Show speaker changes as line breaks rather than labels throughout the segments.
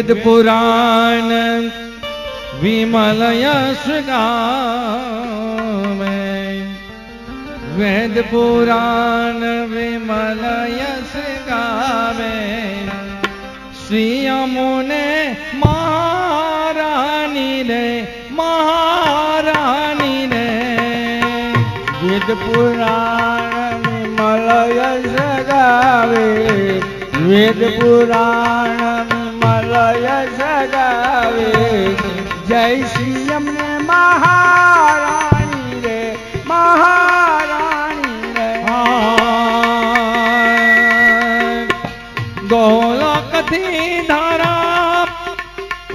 वेद पुराण विमल यश गावे, वेद पुराण विमल यश गावे, श्री यमुने महारानी रे महारानी रे।
वेद पुराण विमल यश गावे, वेद पुराण विमल यश गावे, जय श्री यमुने महारानी रे महारानी रे।
गोलोक थी धारा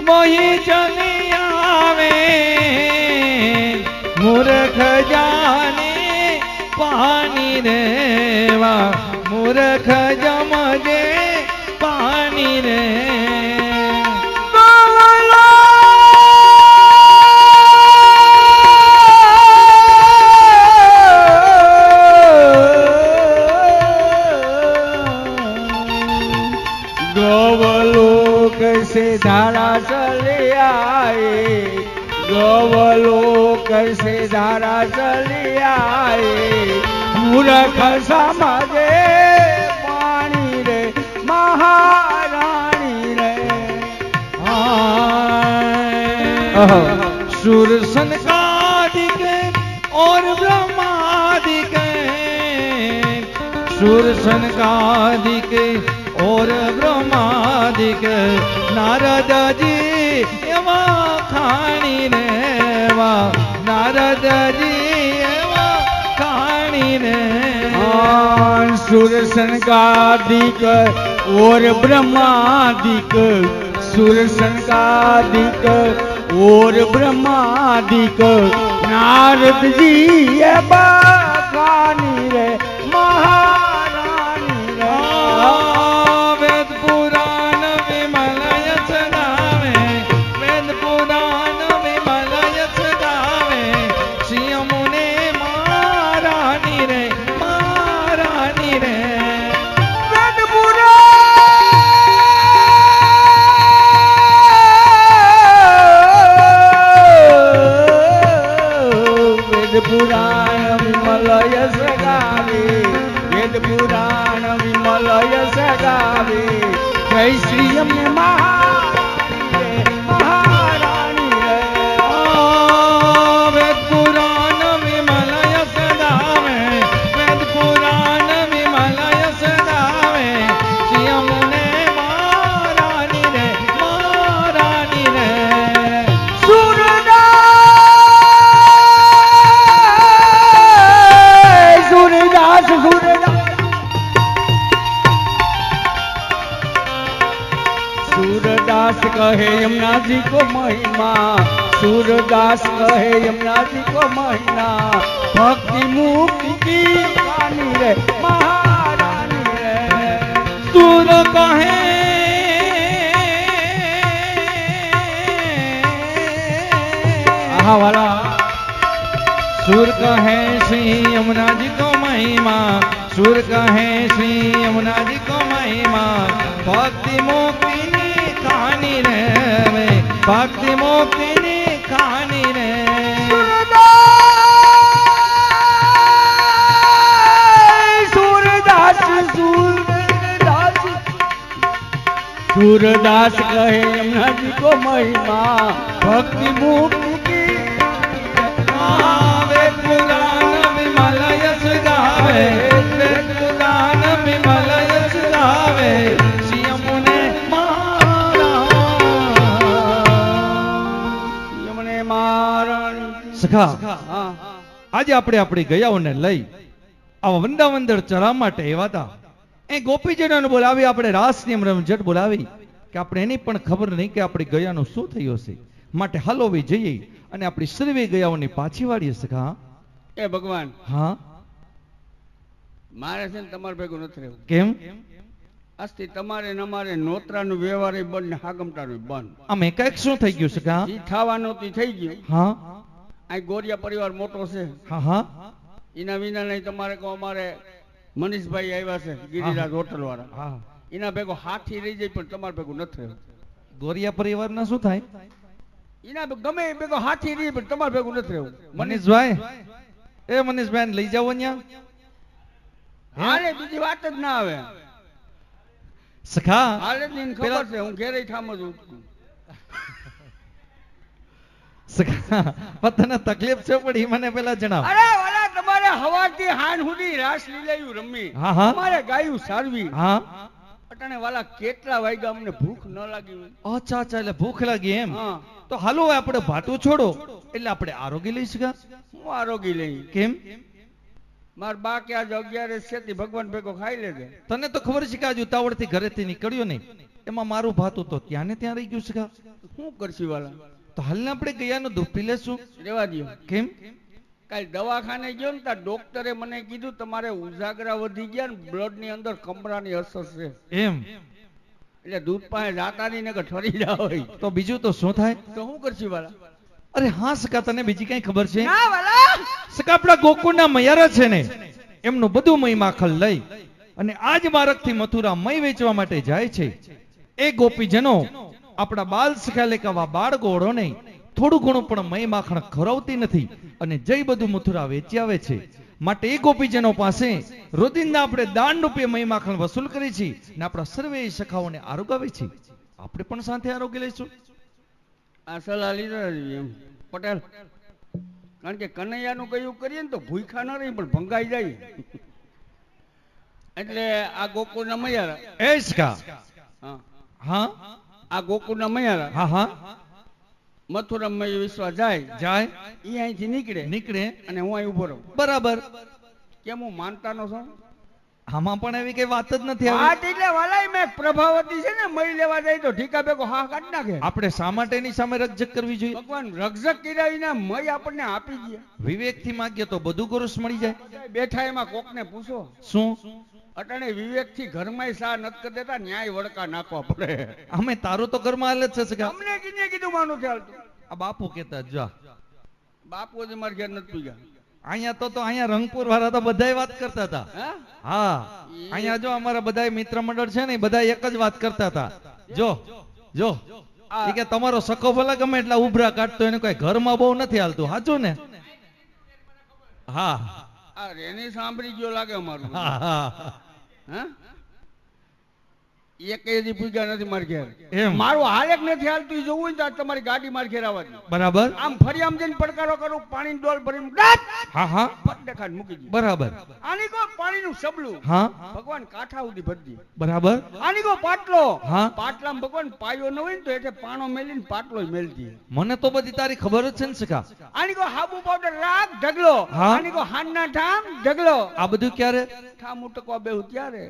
वही चली आवे, मूर्ख जाने पानी रेवा, मूर्ख जमजे पानी रे।
गोवलोक से धारा चली आए, गोवलोक से धारा चली आए, मूर्ख समझे पानी रे महारानी रे।
सुर सनकादिक और ब्रह्मादिक, सुर सनकादिक और ब्रह्मादिक, नारद जी एवा खानी रेवा, नारद जी एवा खानी रे।
सुर सनकादिक और ब्रह्मादिक, सुर सनकादिक और ब्रह्मादिक, नारद जी एवा खानी रे महारानी रे।
वेद पुराण विमल यश गावे, वेद पुराण विमल यश गावे, श्री यमुने महारानी रे महारानी रे।
वेद पुराण विमल यश गावे, वेद पुराण विमल यश गावे, जय श्री यमुने महारानी रे।
वेद पुराण विमल यश गावे, वेद पुराण विमल यश गावे, श्री यमुने महारानी रे महारानी रे।
सूरदास सूरदास कहे यमुना जी को महिमा, सूरदास कहे यमुना जी को महिमा, भक्ति मुक्ति की रानी रे महारानी रे।
सूर कहे
वाला
सुर कहे श्री यमुना जी को महिमा, सुर कहे श्री यमुना जी को महिमा, भक्ति मुक्ति नी कहानी रे, भक्ति मुक्ति नी कहानी रे।
सूरदास सूरदास सूरदास कहे यमुना जी को महिमा, भक्ति मुक्ति की।
वेद पुराण विमल यश गावे, वेद पुराण विमल यश गावे, श्री यमुने
महारानी।
સખા આજે આપણે આપણી ગયાઓને લઈ આવા વંદાવંદર ચરવા માટે આવ્યા હતા। એ ગોપીજનોને બોલાવી આપણે રાસની રમઝટ બોલાવી કે આપણે એની પણ ખબર નહીં કે આપણી ગયાનું શું થયું હશે, માટે હલોવી જઈએ અને આપણી સર્વે ગયાઓની પાછી વાળીએ સખા।
એ ભગવાન
હા
મારે છે ને તમારે ભેગું નથી રહેવું।
કેમ?
આજથી તમારે ને અમારે નોતરાનું વ્યવહાર બંધ ને હાગમટાનું બંધ।
આમ એકાએક શું થઈ ગયું સખા?
જી થવાનું તે થઈ ગયું।
હા
આ ગોરિયા પરિવાર મોટો છે,
હા હા
એના વિના નહીં તમારે કહો અમારે મનીષભાઈ આવ્યા છે ગિરિરાજ હોટલ વાળા,
હા
એના ભેગો હાથી રહી જાય પણ તમારે ભેગું નથી રહ્યું।
ગોરિયા પરિવારના શું થાય?
એના ગમે એ ભેગો હાથી રહી પણ તમારે ભેગું નથી રહેવું.
મનીષભાઈ, એ મનીષભાઈ લઈ જાઓ અહીંયા.
હાલે બીજી વાત જ ના આવે.
સખા
હાલે જ નહીં ખબર છે હું ઘેરે ઠામ જ ઉઠું.
સખા પણ તને તકલીફ છે પણ ઈ મને પેલા જણાવ.
અરે વાલા તમારે હવારથી હાન સુધી રાસ લીલાયું રમી.
હા, હા.
તમારે ગાયું સારવી.
હા,
અટાણે વાલા કેટલા વાગ્યા અમને ભૂખ ન લાગી હોય.
અચ્છા અચ્છા, એટલે ભૂખ લાગી એમ.
હા.
તો હાલો હવે આપણે ભાટું છોડો એટલે આપણે આરોગ્ય લઈ શકા.
હું આરોગી લઈ.
કેમ?
માર બા કે આજ 11 છેતી ભગવાન ભેગો ખાઈ લેજે.
તને તો ખબર છે કે આજ ઉતાવળથી ઘરેથી નીકળ્યો નહીં, એમાં મારું ભાતું તો ત્યાં ને ત્યાં રહી ગયું છે.
શું કરશી વાલા?
તો હાલને આપણે ગયાનું દૂધ પી લેશું.
રેવા દો.
કેમ?
કાલ દવાખાને ગયો ને તાર ડોક્ટરે મને કીધું તમારે ઉજાગરા વધી ગયા ને બ્લડ ની અંદર કમરાની અસર છે.
એમ?
એટલે દૂધ પાસે જાતા નહીં ને કે ઠરી જાવ હોય.
તો બીજું તો શું થાય?
તો શું કરશી વાલા?
અરે હા સકા, તને બીજી કઈ ખબર છે?
ના વાલા.
સકા આપણા ગોકુળના મયારા છે ને, એમનું બધું મય માખણ લઈ અને આજ માર્ગથી મથુરા મય વેચવા માટે જાય છે. એ ગોપીજનો આપણા બાલ સખાલેકાવા બાળગોળોને થોડું ઘણું પણ મય માખણ ખવડાવતી નથી અને જઈ બધું મથુરા વેચી આવે છે. માટે એ ગોપીજનો પાસે રોજિંદા આપણે દાન રૂપે મય માખણ વસૂલ કરી છે ને આપણા સર્વે સખાઓને આરોગાવે છે. આપણે પણ સાથે આરોગ્ય લઈશું.
આ સલાહ લીધા એમ પટેલ, કારણ કે કનૈયાનું કયું કરીએ ને તો ભૂખા ન રહી પણ ભંગાઈ જાય. એટલે આ ગોકુળના મયારા.
એ સખા.
હા,
હા
આ ગોકુળના મયારા
હા હા,
મથુરામાં વિશ્વા જાય
જાય
ઈ અહીંથી નીકળે
નીકળે
અને હું અહીં ઉભો રહું.
બરાબર.
કેમ હું માનતા નો છું?
આમાં પણ એવી કઈ વાત જ નથી આવી.
વાત એટલે વાલાય મેં પ્રભાવતી છે ને મળી લેવા જાય તો ઠીકા ભેગો હા કાઢી નાખે.
આપણે શા માટે એની સામે રકઝક કરવી જોઈએ?
ભગવાન રક્ષક કર્યા વિના મય આપણને આપી ગયા.
વિવેક થી માંગીએ તો બધું ગોરસ મળી જાય.
બેઠા એમાં કોકને પૂછો.
શું?
અટાણે વિવેક થી ઘરમાં સા નત કરી દેતા ન્યાય વડકા નાખવા પડે.
અમે તારું તો ઘરમાં હાલ જ છે સગા.
અમને કીને કીધું માનું ચાલતું.
આ બાપુ કેતા જા.
બાપુ જ મારા ઘેર નથી પીગા.
અહીંયા તો અહીંયા રંગપુર વાળા તો બધાય વાત કરતા હતા.
હા?
હા, અહીંયા જો અમારા બધાય મિત્ર મંડળ છે ને બધા એક જ વાત કરતા હતા. જો જો ઈ કે તમારો સખો ભલા ગમે એટલા ઉભરા કાઢતો એને કોઈ ઘરમાં બહુ નથી હાલતું. સાચું ને? હા
આ રેની સાંભળી ગયો લાગે અમારું.
હા હા,
હા? એક એદી પૂજા નથી મારી ઘેર.
એમ?
મારું હાલેક નથી હાલતું ઈ જોવું ને તો આજ તમારી ગાડી મારી ઘેર આવવા દે.
બરાબર.
આમ ફરી આમ જઈને પડકારો કરું પાણી ડોલ ભરીને દાટ
હા હા,
પગ દેખાડ મૂકી દે.
બરાબર.
આની કો પાણીનું સબલું.
હા,
ભગવાન કાંઠા સુધી ભરતી.
બરાબર.
આની કો પાટલો.
હા.
પાટલામાં ભગવાન પાયો ન હોય ને તો એટલે પાણો મેલીને પાટલો મેલતી.
મને તો બધી તારી ખબર જ છે ને સખા.
આની કો હાબુ પાવડર રાખ ઢગલો.
હા.
આની કો હાનના ઠામ ઢગલો.
આ બધું ક્યારે?
ઠામ ઉટકવા બેહું ત્યારે.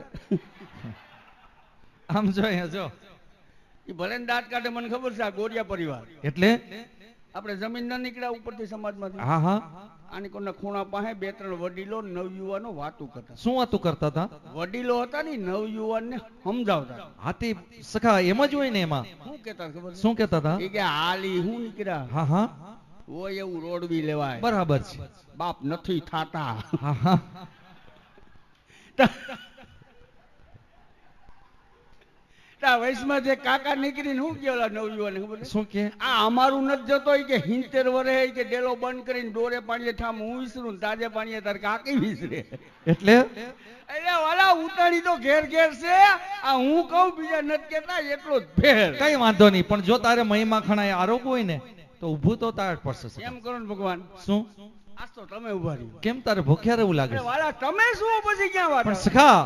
આમ જો અહીંયા જો.
ઈ ભલે ને દાંત કાઢે મને ખબર છે. આ ગોરિયા પરિવાર
એટલે
આપણે જમીન ન નીકળ્યા ઉપરથી સમાજમાંથી.
હા હા,
આની કોના ખૂણા પાસે 2-3 વડીલો નવયુવાનો વાતો કરતા.
શું વાતું કરતા હતા?
વડીલો હતા ને નવયુવાનને સમજાવતા.
હાથી સખા એમ જ હોય ને એમાં.
શું કેતા ખબર છે?
શું કેતા હતા?
એ કે હાલી હું નીકળ્યા
હા હા,
હોય એવું રોડવી લેવાય.
બરાબર છે.
બાપ નથી થાતા.
હા હા,
તા વયસમાં જે કાકા નીકળીને શું કે ઓલા નવયુવાને ખબર છે?
શું કે?
આ અમારું નથી જતો ઈ કે 70 વર્ષે ઈ કે ડેલો બંધ કરીને ડોરે પાણીએ ઠામ હું વિસરું ને તાજે પાણીએ તાર કાકી વિસરે.
એટલે
એટલે વાલા ઉતાણી તો ઘેર ઘેર છે. આ હું કહું બીજા નથી કેતા એટલો જ ફેર.
કઈ વાંધો નહીં, પણ જો તારે મહિમા ખણાય આરોગ હોય ને તો ઊભું તો તાર પડશે.
એમ કરો ને ભગવાન.
શું?
આજ તો તમે ઉભા રહ્યો.
કેમ તારે ભૂખ્યા રહેવું લાગે
અરે
છે?
વાલા તમે શું પછી ક્યાં વાત?
પણ સખા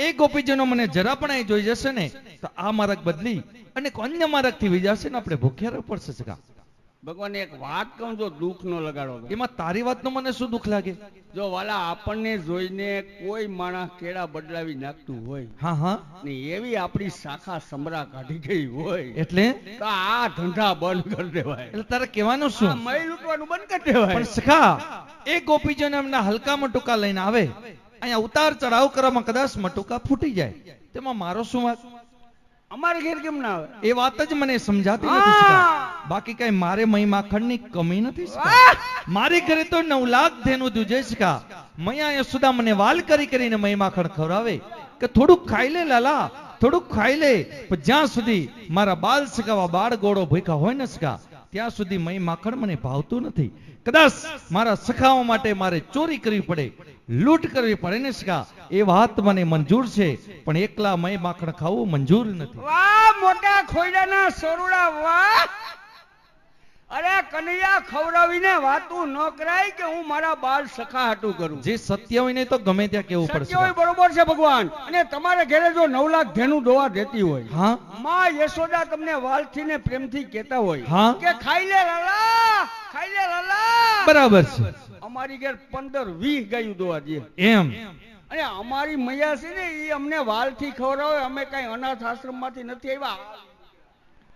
એ ગોપીજનો મને જરા પણ અહીં જોઈ જશે ને તો આ માર્ગ બદલી અને અન્ય માર્ગ થી વિજાશે ને આપણે ભૂખ્યા રહેવું પડશે સખા.
ભગવાન એક વાત કહું, જો દુઃખ નો લગાડો.
એમાં તારી વાતનો મને શું દુઃખ લાગે?
જો વાલા આપણને જોઈને કોઈ માણસ કેળા બદલાવી નાખતું હોય
હા હા,
ને એવી આપણી શાખા સમરા કાઢી ગઈ હોય
એટલે
તો આ ધંધા બંધ કરી દેવાય.
એટલે તારે કહેવાનું
આ
શું?
મય લૂંટવાનું બંધ કરી દેવાય.
પણ સખા એ ગોપીજનો એમના હલકામાં ટૂંકા લઈને આવે, અહીંયા ઉતાર ચઢાવ કરવામાં કદાચ મટુકા ફૂટી જાય, તેમાં મારો શું વાંક?
અમારે ઘેર કેમ ના આવે?
એ વાત જ મને સમજાતી નથી સખા. બાકી કઈ મારે મય માખણની કમી નથી સખા. મારી ઘરે તો 9 લાખ ધેનું દૂધ છે સખા. મૈયા યશોદા મને વાલ કરી કરીને મય માખણ ખવડાવે કે થોડુંક ખાઈ લે લાલા, થોડુંક ખાઈ લે, પણ જ્યાં સુધી મારા બાલ સખાવા બાળ ગોળો ભૂખ્યા હોય ને સખા, ત્યાં સુધી મય માખણ મને ભાવતું નથી. કદાચ મારા સખાઓ માટે મારે ચોરી કરવી પડે, લૂંટ કરવી પડે ને સખા, એ વાત મને મંજૂર છે, પણ એકલા મય માખણ ખાવું મંજૂર નથી.
વાહ મોટા ખોયડાના સોરુડા વાહ. અરે કનૈયા ખવડાવીને વાતું ન કરાય કે હું મારા બાળ સખા હાટું કરું.
જે સત્ય હોય ને તો ગમે ત્યાં કેવું
સત્ય
પડશે.
હોય બરોબર છે ભગવાન. અને તમારે ઘરે જો 9 લાખ ધેનું દોવા દેતી હોય,
હા
માં યશોદા તમને વાલથી ને પ્રેમથી કહેતા હોય
હા.
કે ખાઈ લે લાલા, ખાઈ લે લાલા.
બરાબર છે.
અમારી ઘેર 15-20 ગાયું દોવા દે.
એમ
અને અમારી મૈયા છે ને એ અમને વાલથી ખવડાવે. અમે કઈ અનાથ આશ્રમ માંથી નથી આવ્યા.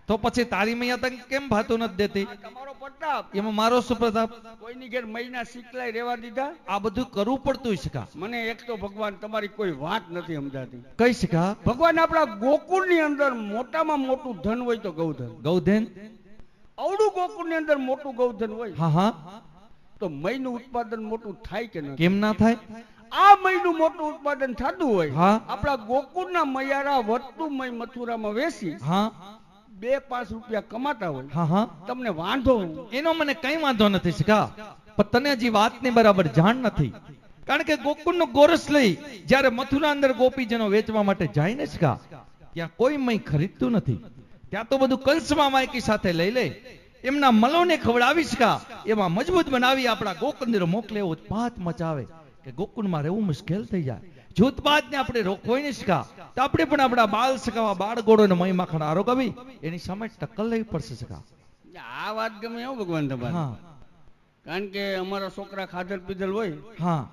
તો પછી તારી મૈયા તને કેમ ભાતું નથી દેતી?
આ તમારો પ્રતાપ.
એમાં મારો શું પ્રતાપ?
કોઈની ઘેર મહિના શીખલાય રહેવા દીધા.
આ બધું કરવું પડતું હોય સખા.
મને એક તો ભગવાન તમારી કોઈ વાત નથી સમજાતી.
કઈ સખા?
ભગવાન આપણા ગોકુળની અંદર મોટામાં મોટું ધન હોય તો ગૌધન.
ગૌધન?
અવડું ગોકુળની અંદર મોટું ગૌધન હોય
હા હા.
તો મયનું ઉત્પાદન મોટું થાય કે ન?
કેમ ના થાય?
આ મયનું મોટું ઉત્પાદન થતું હોય.
હા.
આપણા ગોકુળના મૈયારા વધતું મય મથુરામાં વેચી
હા
2-5 રૂપિયા કમાતા હોય.
હા હા.
તમને વાંધો?
એનો મને કઈ વાંધો નથી સખા, પણ તને હજી વાતની બરાબર જાણ નથી. કારણ કે ગોકુળનો ગોરસ લઈ જ્યારે મથુરા અંદર ગોપીજનો વેચવા માટે જાય ને સખા, ત્યાં કોઈ મય ખરીદતું નથી. ત્યાં તો બધું કંસમાં માયકી સાથે લઈ લે, એમના મલોને ખવડાવી સખા, એમાં મજબૂત બનાવી આપણા ગોકુળ મોકલે, ઉત્પાત મચાવે કે ગોકુળમાં રહેવું મુશ્કેલ થઈ જાય. જો ઉત્પાતને આપણે રોકવો ને સખા, તો આપણે પણ આપણા બાલ સખાવા બાળ ગોળો ને મય માખણ આરોગવી એની સામે ટક્કર લેવી પડશે સખા.
આ વાત ગમે એવું ભગવાન તમારે.
હા
કારણ કે અમારા છોકરા ખાધલ પીધલ હોય
હા.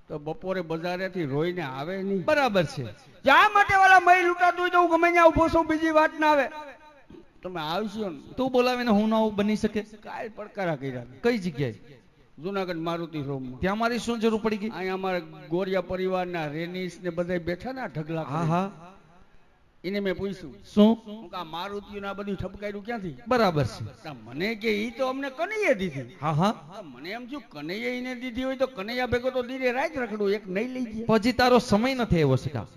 તો બપોરે બજારેથી રોઈને આવે નહીં.
બરાબર છે.
જ્યાં માટે વાળા મય લૂંટાતું હોય તો હું ગમે ત્યાં ઉભો છું, બીજી વાત ના આવે. તમે આવશો ને
તું બોલાવીને હું ના બની શકે?
કાલ પડકારા કર્યા.
કઈ જગ્યાએ?
જુનાગઢ મારુતિ શોરૂમમાં.
ત્યાં મારી શું જરૂર પડી ગઈ?
અહીંયા અમારા ગોરિયા પરિવારના રેનીસ ને બધા બેઠા ને ઢગલા.
હા હા.
એને મેં પૂછ્યું
શું?
હું કા મારુતિયું ના બધું ઠપકાર્યું ક્યાંથી?
બરાબર છે.
તા મને કે ઈ તો અમને કનૈયા દીધી.
હા હા.
તા મને એમ થયું કનૈયા ઈને દીધી હોય તો કનૈયા ભેગો તો દીરે રાજ રખડું, એક નહીં લઈ જાય.
પછી તારો સમય નથી આવ્યો સકા.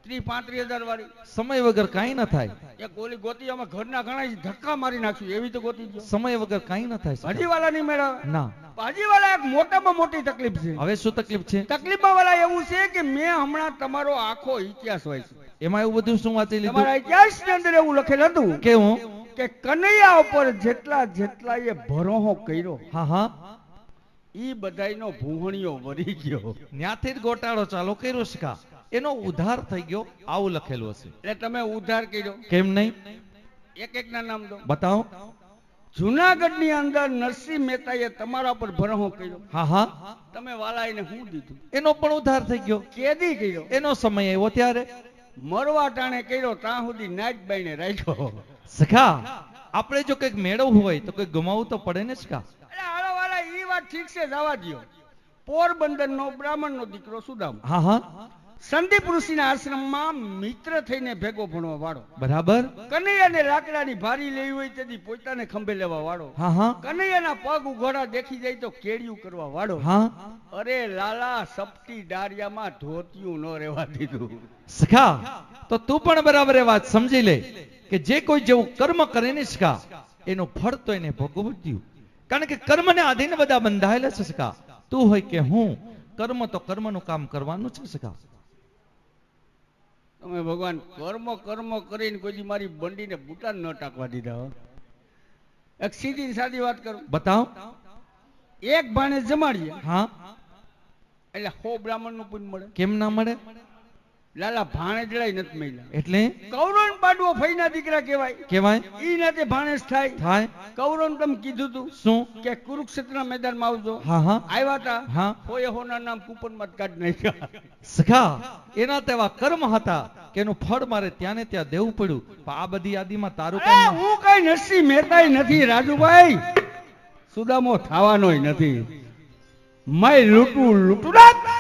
30-35 હજાર વાળી
સમય વગર કાંઈ ન થાય.
એક ગોલી ગોતી અમે ઘરના ઘણા ધક્કા મારી નાખ્યું એવી તો ગોતી ગયો.
સમય વગર કાંઈ ન થાય સકા.
ભાજીવાલા નહીં મેળવે.
ના.
ભાજીવાલા એક મોટામાં મોટી તકલીફ છે.
હવે શું તકલીફ છે?
તકલીફમાં વાળા એવું છે કે મેં હમણાં તમારો આખો ઇતિહાસ હોય છે.
એમાં એવું બધું શું વાંચી લીધું?
તમારા ઇતિહાસની અંદર એવું લખેલ હતું
કેવું?
કે કનૈયા ઉપર જેટલા એ ભરોહો કર્યો,
હા હા.
ઈ બધાયનો ભૂહણિયો વરી ગયો.
ન્યાથી જ ગોટાળો ચાલુ કર્યો સકા, એનો ઉધાર થઈ ગયો, આવું લખેલું હશે.
એટલે તમે ઉધાર કર્યો.
કેમ નહીં?
એક ના નામ દો.
બતાવો.
જુનાગઢની અંદર નરસિંહ મહેતાએ તમારા પર ભરોહો કર્યો.
હા હા.
તમે વાલાઈને શું દીધું?
એનો પણ ઉધાર થઈ ગયો.
કેદી કર્યો?
એનો સમય આવ્યો ત્યારે.
મરવા ટાણે કર્યો ત્યાં સુધી નાચ બાઈને રાખ્યો.
સખા, આપણે જો કંઈક મેળવવું હોય તો કંઈક ગમાવવું તો પડે ને સખા.
એટલે હાલો વાલા ઈ વાત ઠીક છે, જવા દ્યો. પોરબંદરનો બ્રાહ્મણનો દીકરો સુદામા
હા હા.
સંદીપ ઋષિના આશ્રમમાં મિત્ર થઈને ભેગો ભણવા વાળો.
બરાબર.
કનૈયાને લાકડાની ભારી લેવી હોય તેથી પોતાને ખંભે લેવા વાળો.
હા હા.
કનૈયાના પગ ઉઘોડા દેખી જાય તો કેડિયું કરવા વાળો.
હા.
અરે લાલા સપટી ડાળિયામાં ધોતિયું ન રહેવા દીધું.
સખા, તો તું પણ બરાબર એ વાત સમજી લે કે જે કોઈ જેવું કર્મ કરે ને સખા, એનું ફળ તો એને ભોગવવું થયું. કારણ કે કર્મને આધીન બધા બંધાયેલા છે સખા. તું હોય કે હું, કર્મ તો કર્મનું કામ કરવાનું છે સખા.
તમે ભગવાન કર્મ કરીને કોઈ મારી બંડીને બુટાન ન ટાકવા દીધા હો. એક સીધી સાદી વાત કરું.
બતાવ.
એક ભાણે જમાડીએ
હા.
એટલે 100 બ્રાહ્મણનું પુણ્ય મળે.
કેમ ના મળે?
લાલા ભાણે જડાય નથી મળ્યા.
એટલે
કૌરવ પાડવો ફઈના દીકરા કહેવાય.
કેવાય?
ઈ નાતે ભાણેજ થાય.
થાય.
કૌરવ તમે કીધું તું
શું?
કે કુરુક્ષેત્રના મેદાનમાં આવજો.
હા હા.
આવ્યા તા.
હા.
કોઈ હોના નામ કૂપનમાં જ કાઢી નાખ્યા.
સખા, એના તેવા કર્મ હતા કે એનું ફળ મારે ત્યાં ને ત્યાં દેવું પડ્યું. પણ આ બધી યાદીમાં તારું
અરે
કામ.
હું કઈ નરસિંહ મહેતા નથી રાજુભાઈ, સુદામો થવાનોય નથી. મય લૂંટું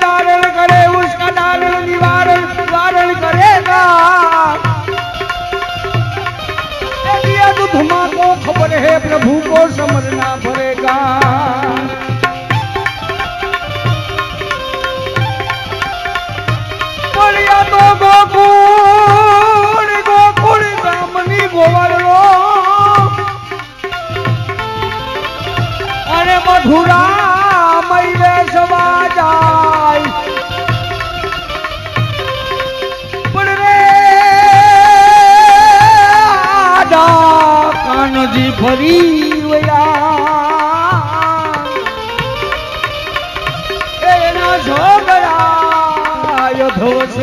धारण करे उसका धारण निवारण वारण करेगा. મધુરા મૈરે સવા જાય પણ રે આડા કાનજી ફરી વયા એના છોકરા યથોસ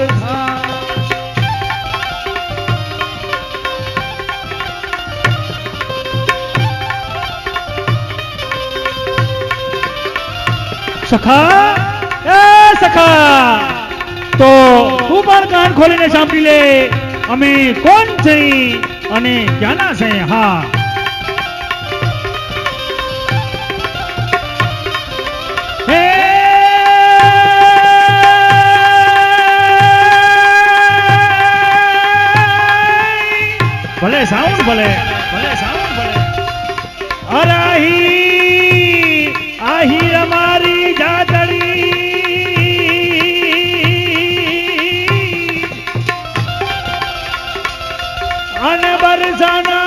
સખા એ સખા તો તું પણ કાન ખોલીને સાંભળી લે અમે કોણ છે અને ક્યાંના છે હા હે ભલે સાઉન્ડ ભલે ભલે સાઉન્ડ ભલે અરે આહી અમારી જાતડી અને બરસાના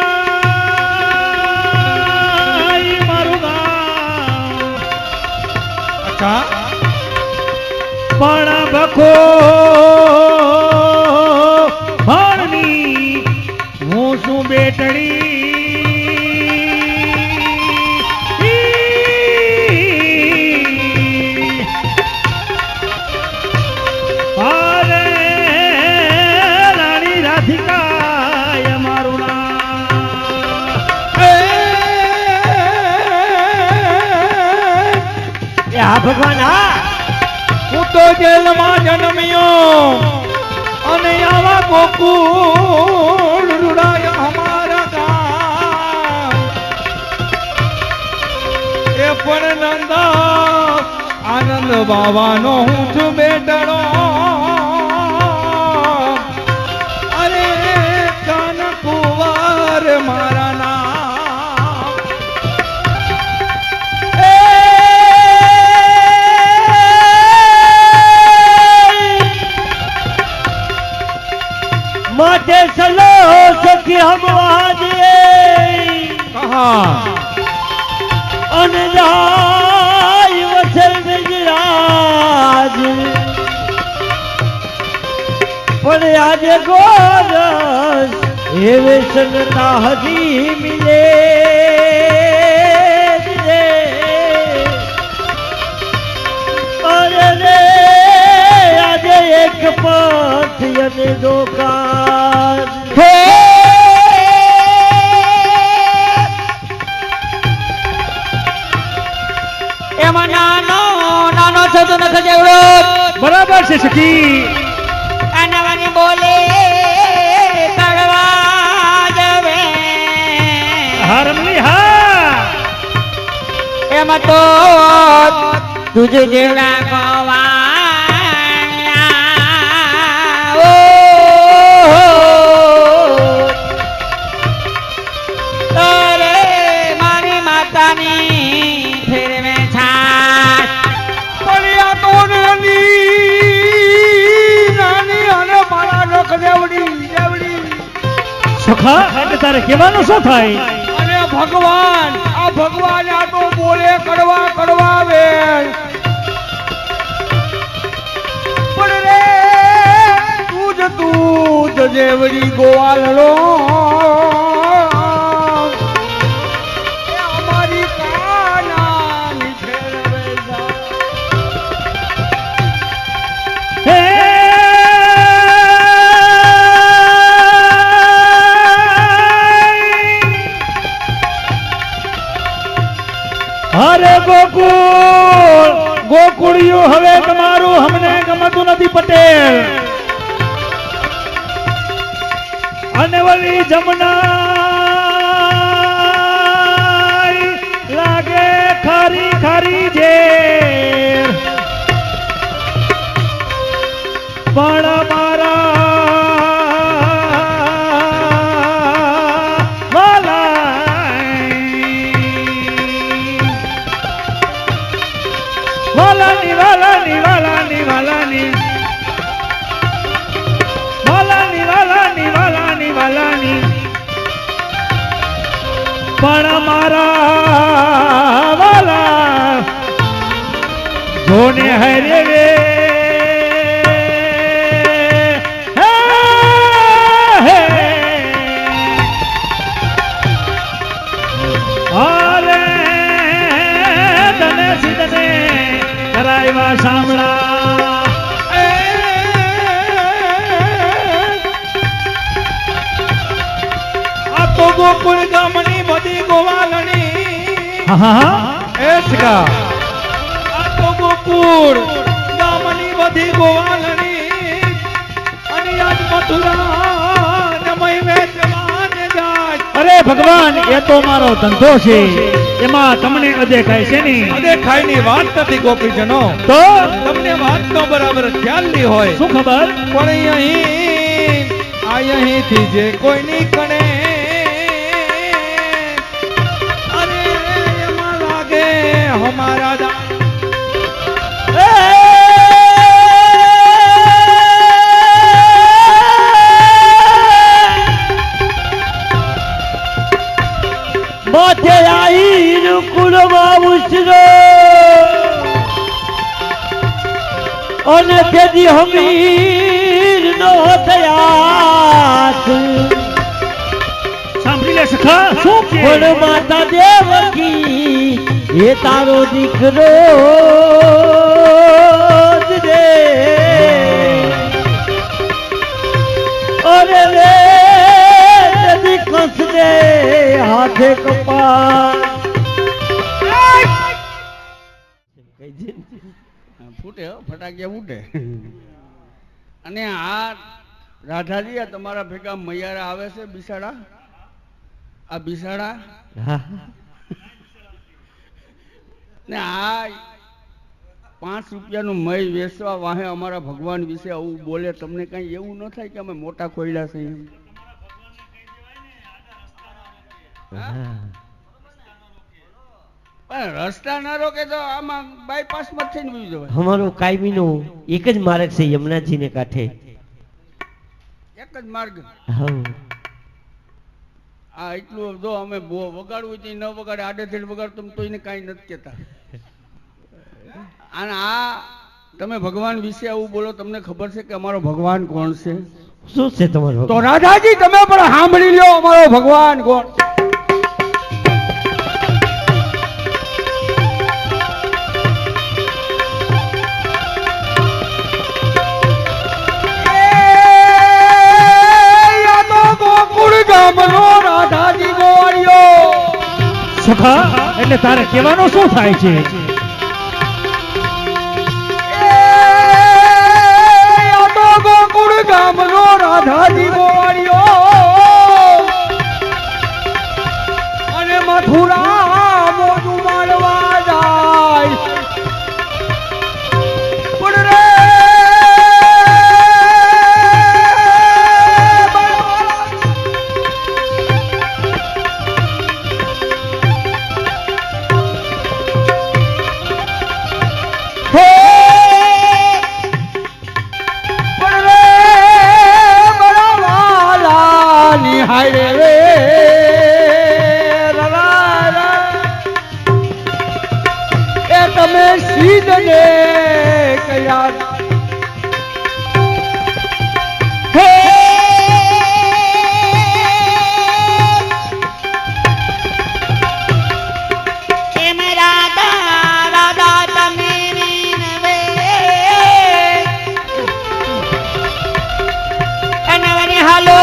મારું ગામ
અચ્છા
પણ બખો ભણની હું શું બેટડી
ભગવાન હા હું તો જેલમાં જન્મ્યો અને આવા ગોકુળ રૂડાય અમારા ગામ એ પણ નંદા આનંદ બાવાનો હું છું બેટડો અરે કાન કુંવર મારા નામ
माथे चलो सखी हम आज
कहा
अनजाय वसल निजराज पर आज गोरस हे संगता हजी मिले अरे रे आज एक पथ यने दोकान
હે એમાં નાનો નાનો છે તો નખ જેવડો
બરાબર છે સખી
કાનવાની બોલે કડવા જવે
હારમલી હા
એમાં તો તુજે જેવડા ગવા
સખા એટલે તારે કહેવાનું શું થાય
અને ભગવાન આ ભગવાન આ તો બોલે કડવા કડવા વે પણ રે તું જ દેવડી ગોવાલડો અમારી કાનાની ફેરવે જા
હે અરે ગોકુળ ગોકુળિયું હવે તમારું અમને ગમતું નથી પટેલ અને વળી જમના લાગે ખારી ખારી ઝેર પણ મારા વાલાની વાલાની વાલાની વાલાની વાલાની વાલાની વાલાની વાલાની પણ મારા વાલા હરે રે હે, હે. અરે તને સીધને કરાવ્યા શામળા
આ તો ગોકુળ ગામની બધી ગોવાલણી
હા હા
એ સગા આ તો ગોકુળ ગામની બધી ગોવાલણી અને આજ મથુરા ને મહિમે જવાને જાય.
અરે ભગવાન એ તો મારો ધંધો છે એમાં તમને અદેખાય છે ને
અરે ખાઈની વાત નથી ગોપીજનો,
તો
તમને વાતનો બરાબર ખ્યાલ નહીં હોય.
શું ખબર
પણ અહીંથી જે કોઈની કણે અરે એમાં લાગે હમારા દા
માથે આઈ કુળમાં ઉછરો અને તેજી હમીર નો થયા
સાંભળી લે સખા શું કે
પણ માતા દેવકી એ તારો દીકરો જ રે અરે રે તેજી કંસ દે હાથે કપાળ
ફૂટે હો, ફટાકિયા ફૂટે. અને આ રાધાજી આ તમારા ભેગા મૈયારા આવે છે બિસાડા, આ બિસાડા ને આ 5 રૂપિયાનું મય વેચવા વાહે અમારા ભગવાન વિશે આવું બોલે, તમને કઈ એવું ન થાય કે અમે મોટા ખોયડા છે એમ? પણ રસ્તા ના રોકે તો આમાં બાયપાસ માં થઈને વયું જવાય.
અમારો કાયમીનો એક જ માર્ગ છે યમુનાજીને કાંઠે.
એક જ માર્ગ.
હા
આ એટલું જો અમે વગાડવું તો ન વગાડે, આડેધડ વગાડતું તો એને કાંઈ નથી કહેતા. અને આ તમે ભગવાન વિશે આવું બોલો, તમને ખબર છે કે અમારો ભગવાન કોણ છે?
શું છે તમારો?
તો રાધાજી તમે પણ સાંભળી લો અમારો ભગવાન કોણ. રાધાજી ગોવાળિયો
સખા એટલે તારે કહેવાનું શું થાય છે?
ગોકુળ ગામનો રાધાજી ગોવાળિયો અને મથુરા મોઢું મારવા જાય. પણ રે હાય રે એ તમે સીધને કયા હે હાલો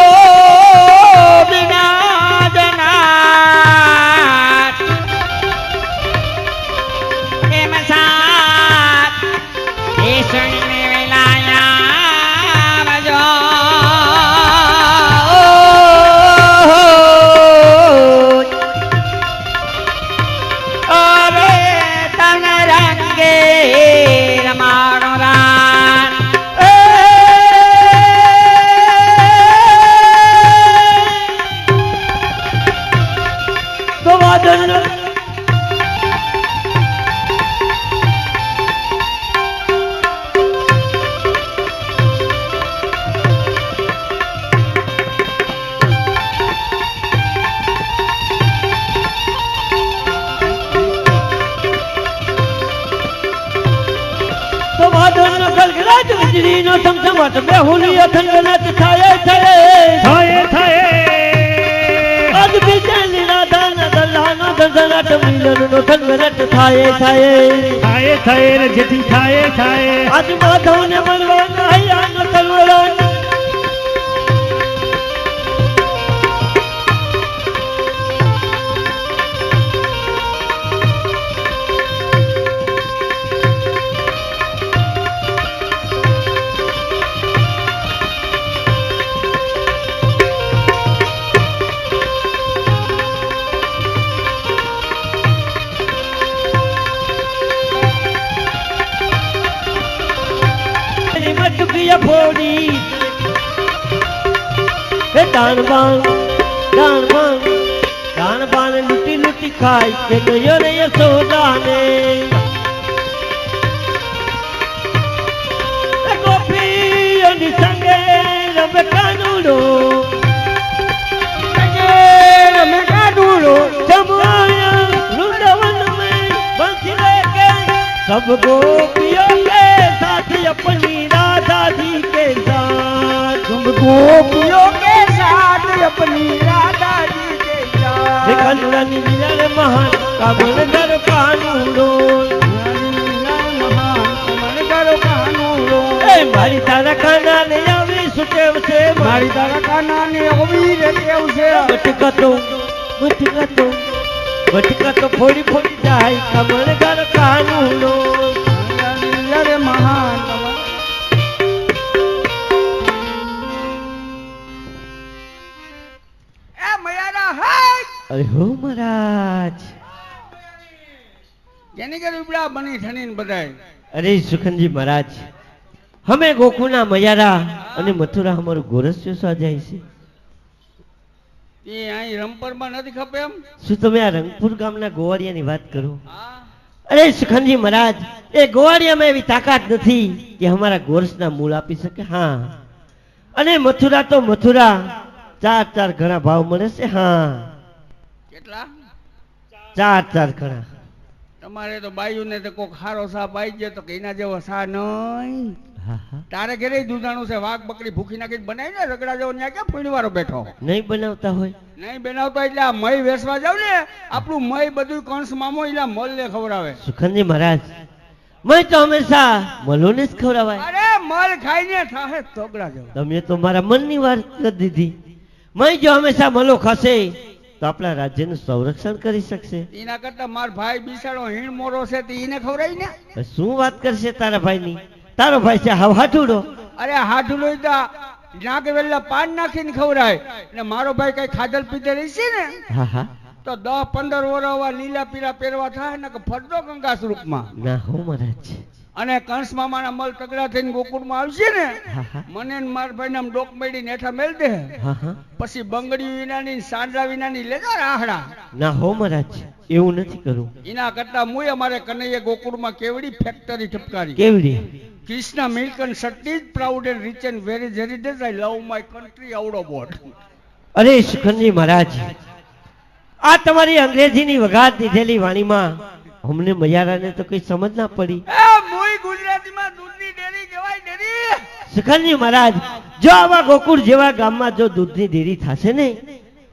વાદળ નો ગલગલાટ વીજળી નો ધમધમાટ બેહુલીઓ થનગનાટ થાય
થાય થાય
આજ બીજાની રાધાના દલ્લાનો ધનધનાટ મિલનનો થનગનાટ થાય
થાય થાય રે જેથી થાય થાય
આજ માધવને મળવાના હૈયાનો તલવડાટ ફોડી હે દાનબાન લૂટી લૂટી ખાય કે ગયો રે યશોદાને ગોપીઓની સંગે રમે કાનુડો જમાયા વૃંદાવન में बंसी लेके सब गोपियों के साथ अपनी राधा जी के साथ तुम गोपियों के साथ अपनी राधा जी के साथ कानूरानी मिलन महान कामन घर कानूरो मारी तारा खाना ने आवी सुटेव से मारी तारा खाना ने आवी रेटेव से बटका तो फोड़ी फोड़ी जाए कमल घर कानूनो रे महान ए मयारा हाय अरे हो महाराज
જેની કે રૂપડા બની ઠણીને બધાય
अरे सुखनजी महाराज हमें गोकुना मयारा અને મથુરા અમારું ગોરસ્યો સજાય છે
એ અહીં રંપરમાં નથી ખપે એમ
શું તમે આ રંગપુર ગામના ગોવાળિયાની વાત કરો
હા
અરે સુખનજી મહારાજ એ ગોવાળિયામાં એવી તાકાત નથી કે અમારા ગોરસના મૂળ આપી શકે હા અને મથુરા તો મથુરા ચાર ઘણા ભાવ મળે છે હા
કેટલા
ચાર ઘણા
તમારે તો બાયુને તો કોક હારો સાપ આવી ગયો તો કે એના જેવો સા નહીં
હા હા
તારે ઘરે દૂધાણું છે વાઘ બકરી ભૂખી નાખીને બનાવી ને રગડા જેવો ત્યાં ક્યાં ફૂણવારો બેઠો
નહીં બનાવતા હોય
નહીં બનાવતો એટલે આ મય વેસવા જાવ ને આપણું મય બધું કંસ મામો એના મલ ને ખવડાવે
સુખનજી મહારાજ મેં તો હંમેશા મલોને જ ખવડાવાય
અરે મલ ખાઈને થાહે તોગડા જેવો
તમે તો મારા મનની વાત કરી દીધી મેં જો હંમેશા મલો ખાશે તો આપણા રાજ્યનું સંરક્ષણ કરી શકશે
એના કરતા માર ભાઈ બિસાડો હીણ મોરો છે તે એને ખવડાવી ને
શું વાત કરશે તારા ભાઈની તારો ભાઈ છે હાવ હાટુડો
અરે હાડું લોહીતા નાક વેલા પાન નાખીને ખવડાય ને મારો ભાઈ કઈ ખાધલ પીધે રહેશે ને
હા હા
તો 10-15 વર્ષ લીલા પીળા પહેરવા થાય ને કે ફરતો કંકાસ રૂપમાં
ના હો મહારાજ
અને કંસ મામાના મલ તગડા થઈને ગોકુળમાં આવશે ને
હા હા
મને ને માર ભાઈ નામ ડોક મેડીને હેઠા મેલ દે
હા હા
પછી બંગડી વિનાની સાંડરા વિનાની લેજો રાહડા
ના હો મહારાજ એવું નથી કરું
એના કરતા મુય અમારે કનૈયે ગોકુળમાં કેવડી ફેક્ટરી ઠપકારી
કેવડી
Krishna milk and city proud and rich and very heritage I love my country આવડો બોર્ડ
અરે સુખનજી મહારાજ આ તમારી અંગ્રેજીની વગાડ દીધેલી વાણીમાં અમને મયારાને તો કઈ સમજ ના પડી
એ મોય ગુજરાતીમાં દૂધની ડેરી કહેવાય ડેરી
સુખનજી મહારાજ જો આવા ગોકુળ જેવા ગામમાં જો દૂધની ડેરી થશે ને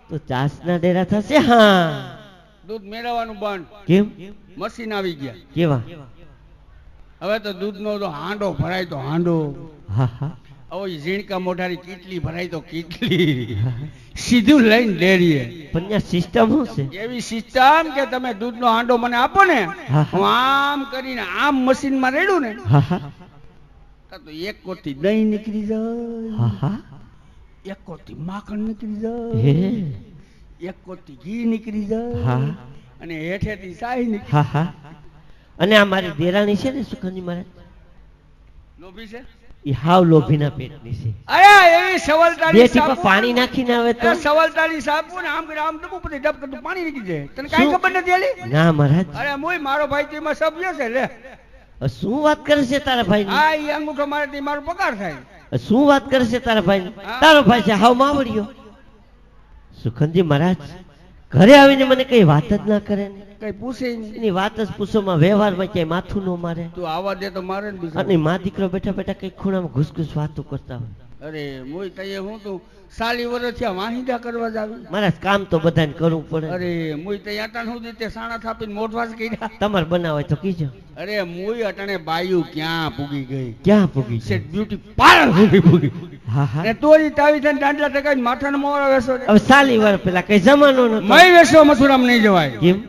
તો ચાસના ડેરા થશે હા
દૂધ મેળવવાનું બંધ
કેમ
મશીન આવી ગયા
કેવા
હવે તો દૂધનો તો હાંડો ભરાય તો હાંડો
હા હા
હવે ઝીણકા મોઢારી કીટલી ભરાય તો કીટલી સીધું લઈને ડેરીએ
પણ ત્યાં સિસ્ટમ શું છે
એવી સિસ્ટમ કે તમે દૂધનો હાંડો મને આપો ને
હા.
હું આમ કરીને આમ મશીનમાં રેડું ને
હા હા
તો એક કોટી દહીં નીકળી જાય
હા હા
એક કોટી માખણ નીકળી
હે
જાય એક કોટી ઘી નીકળી જાય
હા
અને હેઠેથી શાહી નીકળી
હા હા અને આ મારી દેરાણી છે ને સુખનજી મહારાજ
લોભી છે
એ હાવ લોભીના પેટની છે
અરે એવી સવલતાની
બે ટીપા પાણી નાખીને આવે તો
સવલતાની સાબુ ને આમ કરે આમ તો પછી ડબ કરતું પાણી નીકળી જાય તને કાઈ
શું?
ખબર નથી આલી
ના મહારાજ
અરે મોય મારો ભાઈ તેમાં સભ્ય છે લે
શું વાત કરે છે તારા ભાઈ
આ ઈ અંગૂઠો મારે થી મારો પગાર થાય
શું વાત કરે છે તારા ભાઈ તારો ભાઈ છે હાવ માવડિયો સુખનજી મહારાજ ઘરે આવીને મને કઈ વાત જ ના કરે ને
કઈ પૂછે નહીં.
એની વાત જ પૂછોમાં વ્યવહારમાં ક્યાંય માથું ન મારે.
તું આવા દે તો મારે ને બીજું.
અને મા દીકરો બેઠા બેઠા કઈ ખૂણામાં ઘુસઘુસ વાતો કરતા હોય.
અરે મોય તઈએ હું તું 40 વર્ષ થયા વાહિંદા કરવા જ આવી.
મારા કામ તો બધાને કરવું પડે.
અરે મોય તઈ અટાણ સુધી તે સાણા થાપીને મોઢવાસ કર્યા.
તમારે બનાવે તો કીજો.
અરે મોય અટાણે બાયુ ક્યાં પૂગી ગઈ.
ક્યાં પૂગી
સેટ બ્યુટી પાર્લર સુધી પૂગી.
હા હા.
અને તોરી તાવી થઈને દાંડલા ટકાઈ માથાનો મોરો વેસો છે.
હવે 40 વર્ષ પેલા કઈ જમાનો નતો.
મય વેસો મથુરામ નહીં જવાય.
કેમ?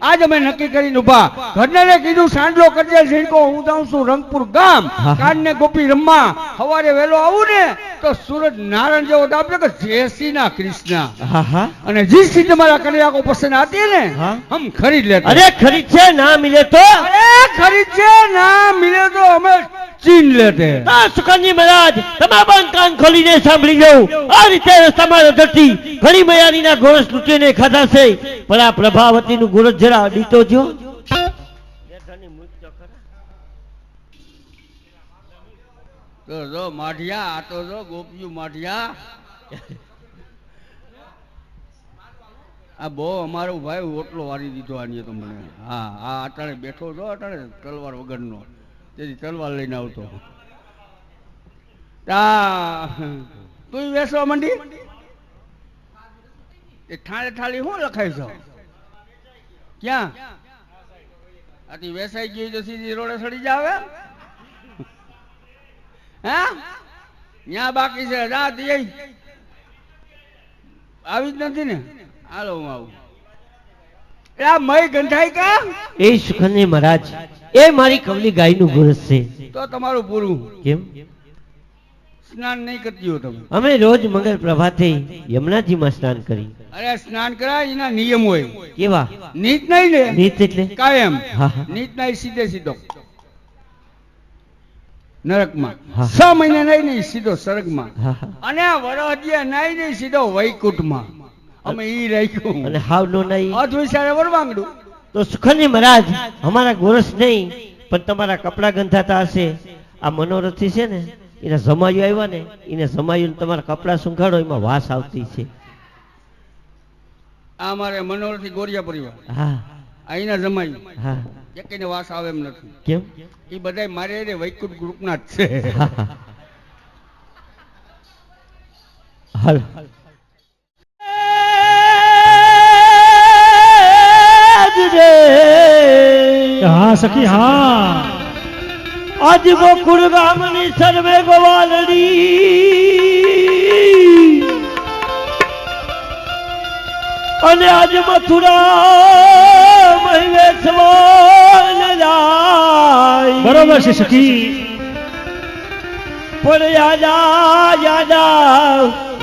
આજ અમે નક્કી કરીને ઉભા ઘરને કીધું સાંડલો કરજે ઝીણકો હું જાઉં છું રંગપુર ગામ
હા.
કાનને ગોપી રમવા સવારે વહેલો આવું ને તો સૂરજ નારાયણ જેવો દાબને કે જેસી ના કૃષ્ણ
હા હા.
અને જીસી તમારા કન્યા કો પસંદ આતી है ને
हाँ।
हम खरीद लेते
અરે ખરીદ છે ના મિલે તો
अरे खरीद से ना मिले तो हमें छीन लेते हैं।
આ સુકનજી મહારાજ તમારા બંધ કાન ખોલીને સાંભળી લો. આ રીતે તમારો ધરતી ઘણી મયારીના ગોરસ લૂંટીને ખાધા છે, પણ આ પ્રભાવતીનું ગોરસ જરા અડીતો જો.
તો જો માઠિયા આ તો જો ગોપિયું માઠિયા આ બહુ અમારો ભાઈ ઓટલો વારી દીધો આની તો મને. હા આ અટાણે બેઠો છો અટાણે તલવાર વગરનો તેથી તલવાર લઈને આવતો. તું વેસવા માંડી એ ઠાણે ઠાળી શું લખાય છો ક્યાં આથી વેસાઈ ગઈ તો સીધી રોડે સડી જાવે. હા ત્યાં બાકી છે રાત આવી જ નથી ને. હાલો હું આવું. આ મય ગંઠાઈ કા
એ સુકનજી મહારાજ એ મારી કવલી ગાયનું ગોરસ છે.
તો તમારું પૂરું.
કેમ?
સ્નાન નહીં કરતી હો તમે.
અમે રોજ મંગળ પ્રભાતે યમુનાજીમાં સ્નાન કરી.
અરે સ્નાન કરાય એના નિયમ હોય.
કેવા?
નીત નહીં ને
નીત એટલે
કાયમ.
હા, હા.
નીત નહીં સીધે સીધો નરકમાં.
હા.
6 મહિને નહીં સીધો સ્વર્ગમાં.
હા હા.
અને વરહદિયા નહીં સીધો વૈકુંઠમાં. અમે ઈ રાખ્યું
અને હાવ નો નહીં
અધવિચારે વરવાંગડું.
તો સુખનજી મહારાજ અમારા ગોરસ નહીં પણ તમારા કપડા ગંધાતા હશે. આ મનોરથી છે ને એના જમાયું આવ્યા ને એને જમાયું તમારા કપડા સુંઘાડો એમાં વાસ આવતી છે.
આ મારે મનોરથી ગોરિયા પરિવાર
હા
અહીંના જમાયું
હા.
એકઈને વાસ આવે એમ નથી.
કેમ?
એ બધા મારે રે વૈકુંઠ ગ્રુપના જ છે.
હા, હા. હાલ
હા સખી હા.
આજ ગોકુળ ગામની સર્વે ગોવાલડી અને આજ મથુરા મહેશ્વર જાય.
બરોબર છે સખી.
પણ યાદા યાદા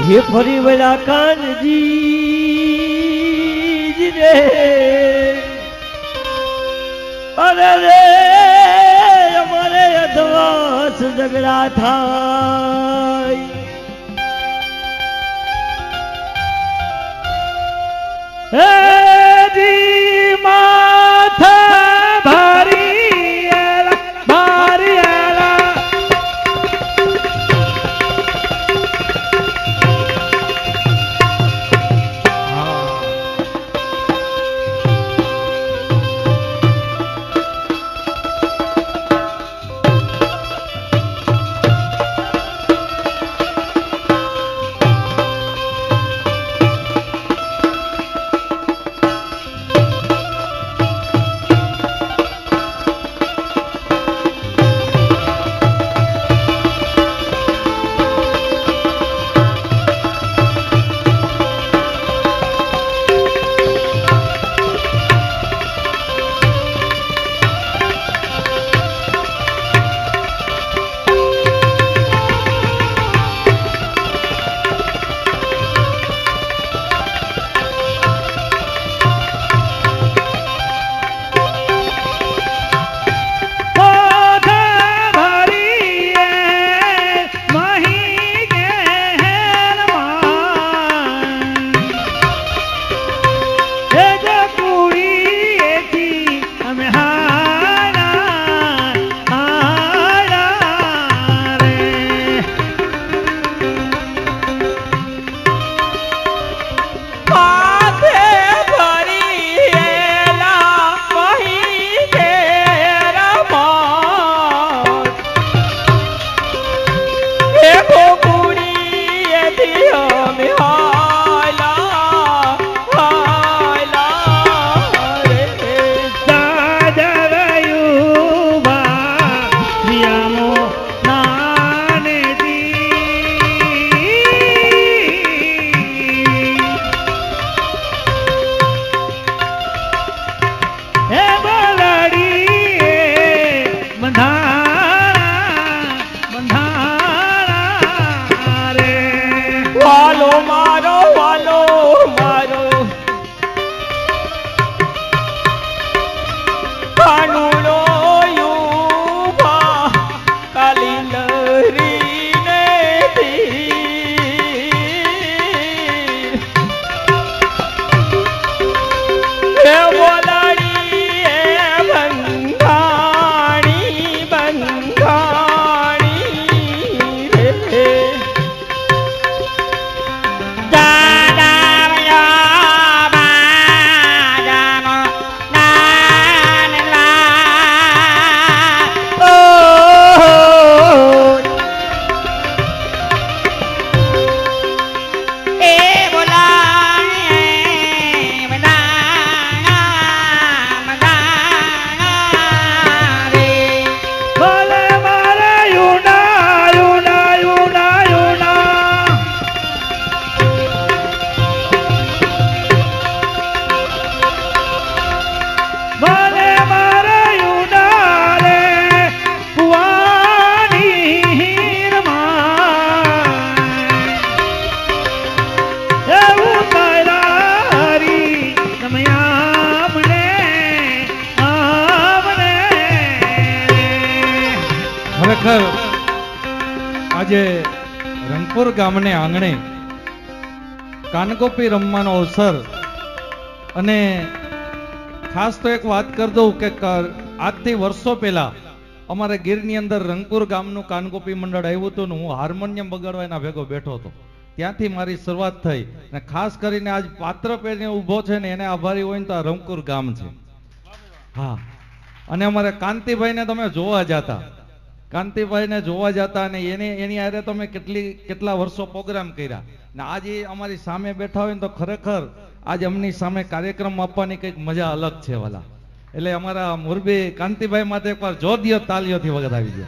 હે ફરી વળા કાનજી રે. અરે રે અમારે અધવાસ ઝઘડા થાય.
હે જી માથા ભારી એલા ભારી એલા.
ખરેખર આજે રંગપુર ગામને આંગણે કાનગોપી રમવાનો અવસર, અને ખાસ તો એક વાત કરી દઉં કે આજથી વર્ષો પહેલા અમારે ગીરની અંદર રંગપુર ગામનું કાનગોપી મંડળ આવ્યું હતું ને હું હાર્મોનિયમ બગાડવા એના ભેગો બેઠો હતો. ત્યાંથી મારી શરૂઆત થઈ, અને ખાસ કરીને આજ પાત્ર પહેરીને ઊભો છે ને એને આભારી હોય ને તો આ રંગપુર ગામ છે. હા, અને અમારે કાંતિભાઈને તમે જોવા જતા, કાંતિભાઈને જોવા જતા, અને એની હારે તમે કેટલા વર્ષો પ્રોગ્રામ કર્યા, ને આજે અમારી સામે બેઠા હોય ને તો ખરેખર આજ અમની સામે કાર્યક્રમ આપવાની કંઈક મજા અલગ છે વાલા. એટલે અમારા મોરબી કાંતિભાઈ માટે એકવાર જોરદાર તાલીઓથી વધાવી દો.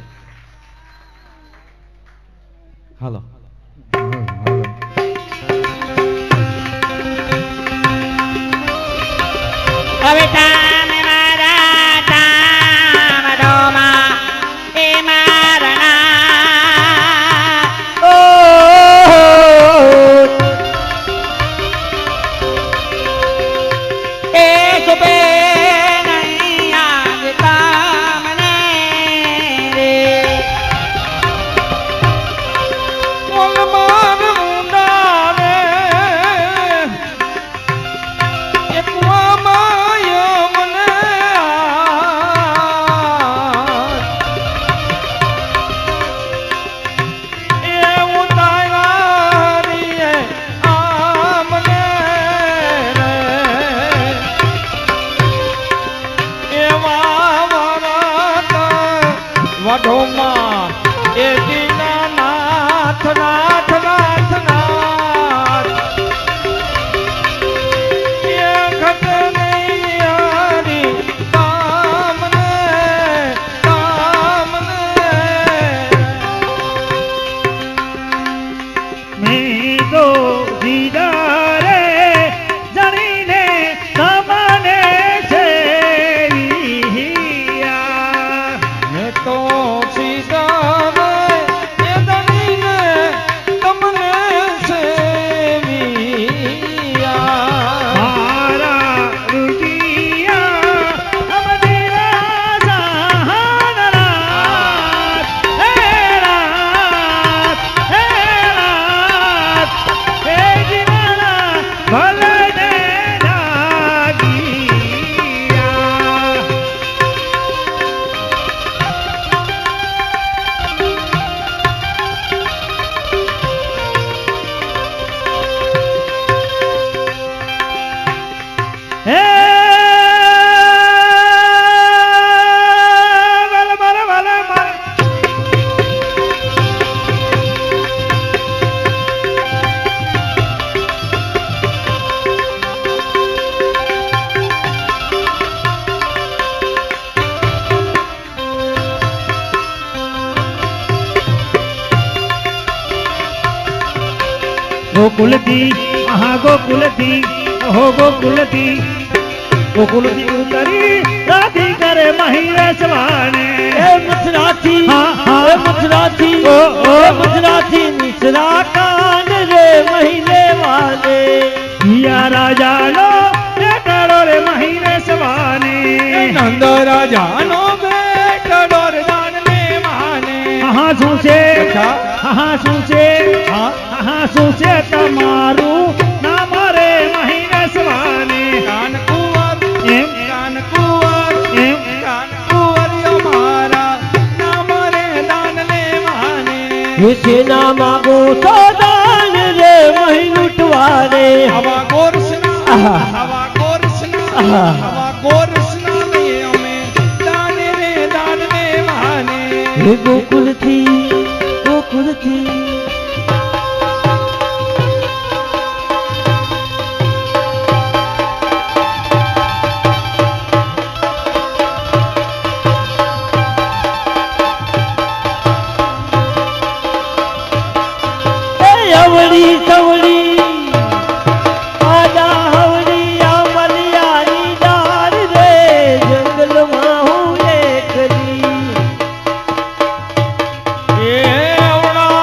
હાલો.
હવે તામે મારા તામ ડોમા એ મારણા ઓ એ સુબે નહીં આજ તામને રે
ઓલમાન મુંડાને એ કુવામાં મને એ ઉતારી આમને રે એવા વરત વઢોમાં એ દીનાનાથ નાથ નાથ નાથ એ ખત નહીં યારી કામને કામને
મેં તો દીધા રે જાણીને તમને છે વિહિયા.
મેં તો સીધા એ દણીને તમને સેવિયા.
મારા રૂપિયા અમદિરા સહાનરાત હે રાત હે રાત હે જીવના ભલને લાગિયા. હે વાલા મારા વાલા મારા ગોકુલથી આહા ગોકુલથી ઓહો ગોકુલથી ગોકુલથી ઉતરી રાધી કરે મહિરેશવાને.
એ મથરાથી
હા, હા.
એ મથરાથી
ઓ, ઓ.
એ મથરાથી મિશ્રા કાન રે મહિને વાલે
હિયા રાજાનો બેટાડો રે મહિરેશવાને.
નંદ રાજાનો બેટડો રે દાનને માને.
આહા શું છે
અચ્છા.
આહા શું છે
હા.
આહા શું છે તમારું નામ રે મહિરેશવાને.
કાનકુંવર
એમ
કાનકુંવર
એમ
કાનકુંવર અમારા નામ રે દાનને માને.
સેના માગો તો દાન રે મહી લૂંટવાને
આવા ગોરસના
આહા.
આવા ગોરસના
આહા.
આવા ગોરસના લઈએ અમે દાને રે દાનને માને.
હે ગોકુલથી ગોકુલથી એ અવળી સવળી આડા હવળી આંબલિયાની ડાર રે જંગલમાં હું એકલી
એ અવળા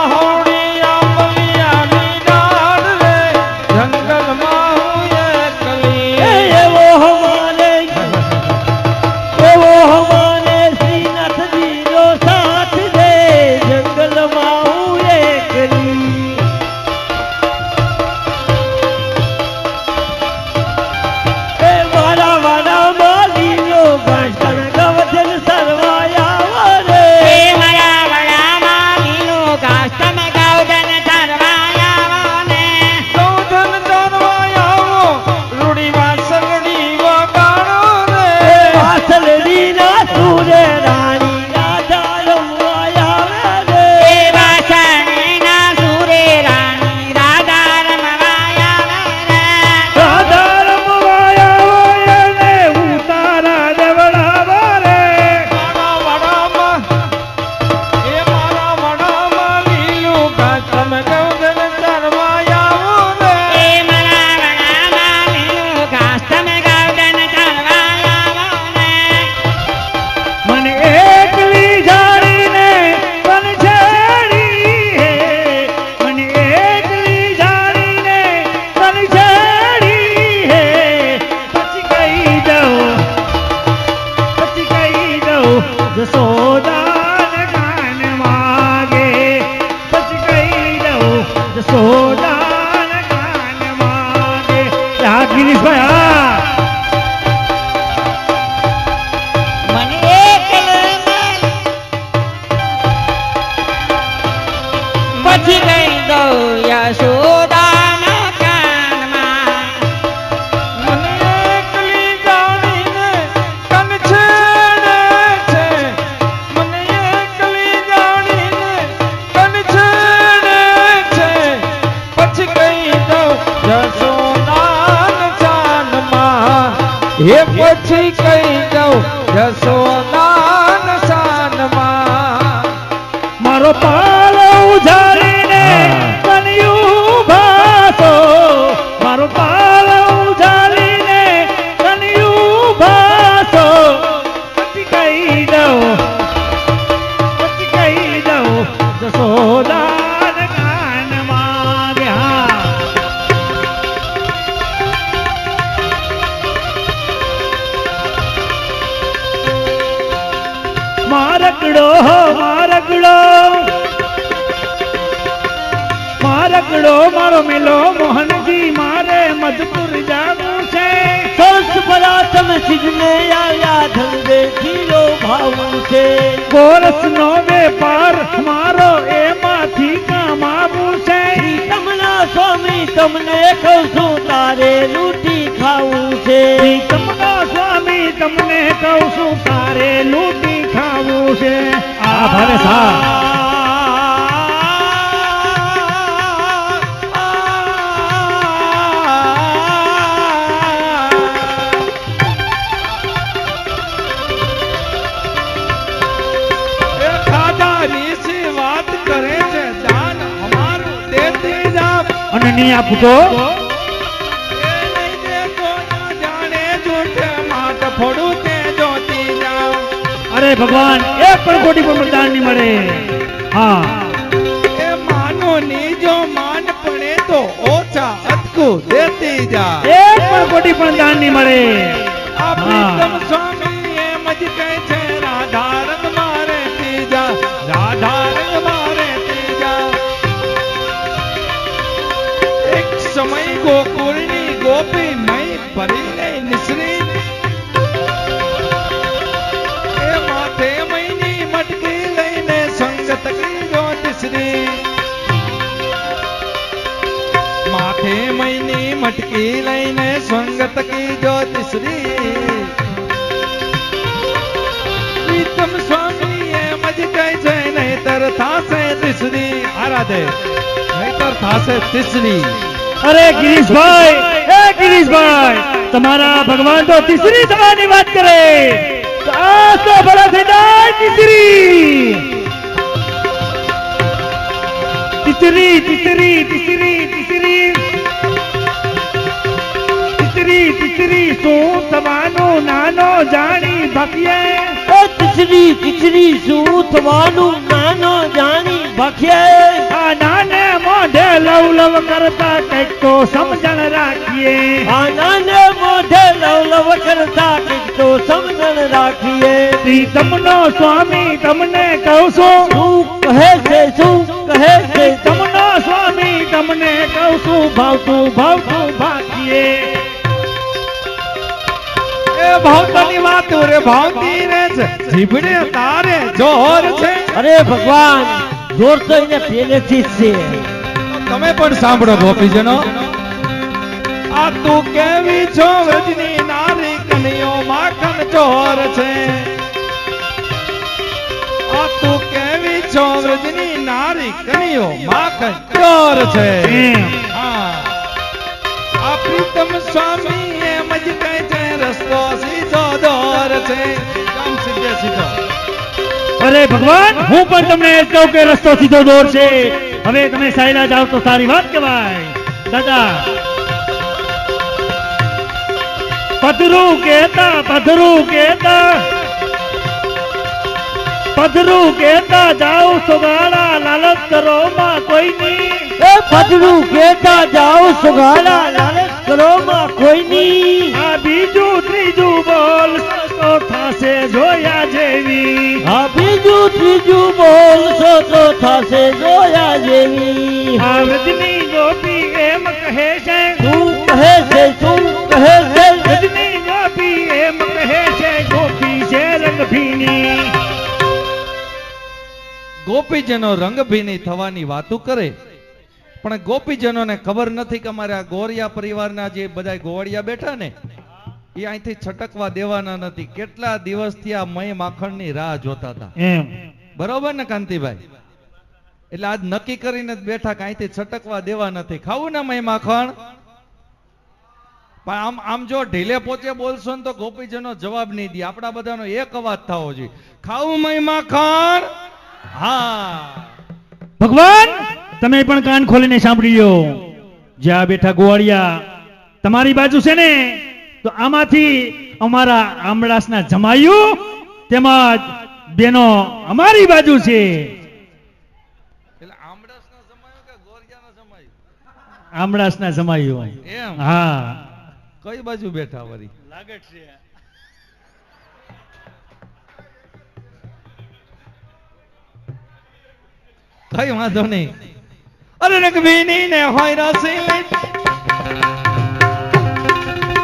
દઉં જશોદાને ગાન વાગે પછી કહી દઉં જશોદાને ગાન વાગે આ ગિરીશભાઈ હા
મને એકલને પછી કહી દઉં યશોદાના કાનમાં
મને એકલી જાણીને કન છેડે છે, મને એકલી જાણીને કન છેડે છે, પછી કહી દઉં જશોદાન શાનમાં, હે પછી કહી દઉં જશોદાન શાનમાં.
મારો પાલો ઉજાડીને કનૈયું ભાસો મારો પાલો ઉજાડીને કનૈયું ભાસો પછી કહી દઉં જશોદાન ગાન વાગ્યા મારકડો મારો મેલો મોહનજી મારે મધપુર જાવું છે
સરસ પરાતમ સિદ્ધને આયા ધંધે ખીલો ભાવું છે
ગોરસનો વેપાર મારો એમાંથી કમાવું છે
તમના સ્વામી તમને કહું છું તારે લૂંટી ખાવું છે
તમનો સ્વામી તમને કહું છું તારે લૂંટી ખાવું છે આ ભારે સા
એ ખાધાની સી વાત કરે છે, દાન અમારું દેતી જાવ.
અને નહીં આપું તો
એ નહીં દેતો ના જાણે જૂઠે માટ ફોડું તે જોતી જાવ.
અરે ભગવાન એક પણ કોટી પણ મતદાન નહીં મળે હા
એ માનો ની જો માન પડે તો ઓછા અટકું દેતી જા.
એક પણ કોટી પણ દાન નહીં મળે
આ પ્રીતમ સ્વામી એમ જ કહે છે, રાધા રંગ મારે તીજા, રાધા રંગ મારે તીજા. એક સમય ગોકુળની ગોપી મય ભરીને નિસરી, એ માથે મયની મટકી લઈને સંગત કીધો તિસરી, માથે મયની મટકી લઈને સંગત કીધો તિસરી. પ્રીતમ સ્વામી એમ જ કહે છે, નહીતર થાશે તિસરી. આરાધે નહીતર થાશે તિસરી.
અરે ગિરીશભાઈ તમારા ભગવાન તો તીસરી થવાની વાત કરે તો આ તો ભલા થઈ જાય તીસરી તીસરી તીસરી તીસરી તીસરી તીસરી તીસરી શું થવાનું નાનો જાણી ભક્યે
ખીચડી શું થવાનું નાનો જાણી ભખ્યે
આ નાને મોઢે લવ લવ કરતા કંઈક તો સમજણ રાખીએ
આનાને મોઢે લવ કરતા કંઈક તો સમજણ રાખીએ
તમનો સ્વામી તમને કહું છું
શું કહે છે
તમનો સ્વામી તમને કહું છું ભાવતું ભાગીએ
એ ભાવતાની વાત રે ભાવતી રે છે, જીભડે તારે જોર છે.
અરે ભગવાન જોર તો એને પહેલેથી જ છે
તમે પણ સાંભળો ગોપીજનો, આ તું કેવી છો વ્રજની નારી, કનૈયો માખણ ચોર છે. આ તું કેવી છો વ્રજની નારી, કનૈયો માખણ ચોર છે. હા, આ પ્રીતમ સ્વામી એમ જ કહે છે, રસ્તો સીધો દોર છે. કામ સીધે સીધો.
અરે ભગવાન હું પણ તમને એ જ કહું કે રસ્તો સીધો દોર છે હવે તમે સાયલા જાઓ તો સારી વાત કહેવાય દાદા પધરું કહેતા જાઓ સુગાડા લાલચ કરો માં કોઈની
એ પદરું કહેતા જાઓ સુગાડા લાલચ કરો માં કોઈની
આ બીજું ત્રીજું બોલ તો થાશે જોયા જેવી જેવી
આ બીજું ત્રીજું બોલશો તો થશે જોયા જેવી.
આ વ્રજની ગોપી એમ કહે છે
શું કહે છે શું કહે છે?
વ્રજની ગોપી એમ કહે છે ગોપી છે રંગભીની.
ગોપીજનો રંગભીની થવાની વાતો કરે, પણ ગોપીજનોને ખબર નથી કે અમારે આ ગોરિયા પરિવારના જે બધા ગોવાળિયા બેઠા ને એ અહીંથી છટકવા દેવાના નથી. કેટલા દિવસથી આ મય માખણની રાહ જોતા હતા.
એમ
બરોબર ને કાંતિભાઈ? એટલે આજ નક્કી કરીને જ બેઠા કે અહીંથી છટકવા દેવા નથી. ખાવું ને મય માખણ? પણ આમ જો ઢીલે પોચે બોલશો ને તો ગોપીજનો જવાબ નહીં દે. આપણા બધાનો એક અવાજ થવો જોઈએ. ખાવું મય માખણ? હા.
ભગવાન તમે પણ કાન ખોલીને સાંભળી લો. જ્યાં બેઠા ગોવાળિયા તમારી બાજુ છે ને, તો આમાંથી અમારા આમળાસના જમાયું તેમજ બેનો અમારી બાજુ છે.
એટલે આમળાસના જમાયું કે ગોરિયાના જમાયું?
આમળાસના જમાયું.
એમ?
હા.
કઈ બાજુ બેઠા વળી?
લાગે છે.
કઈ વાંધો નહીં. અરે રંગભીની ને હોય રસીલી,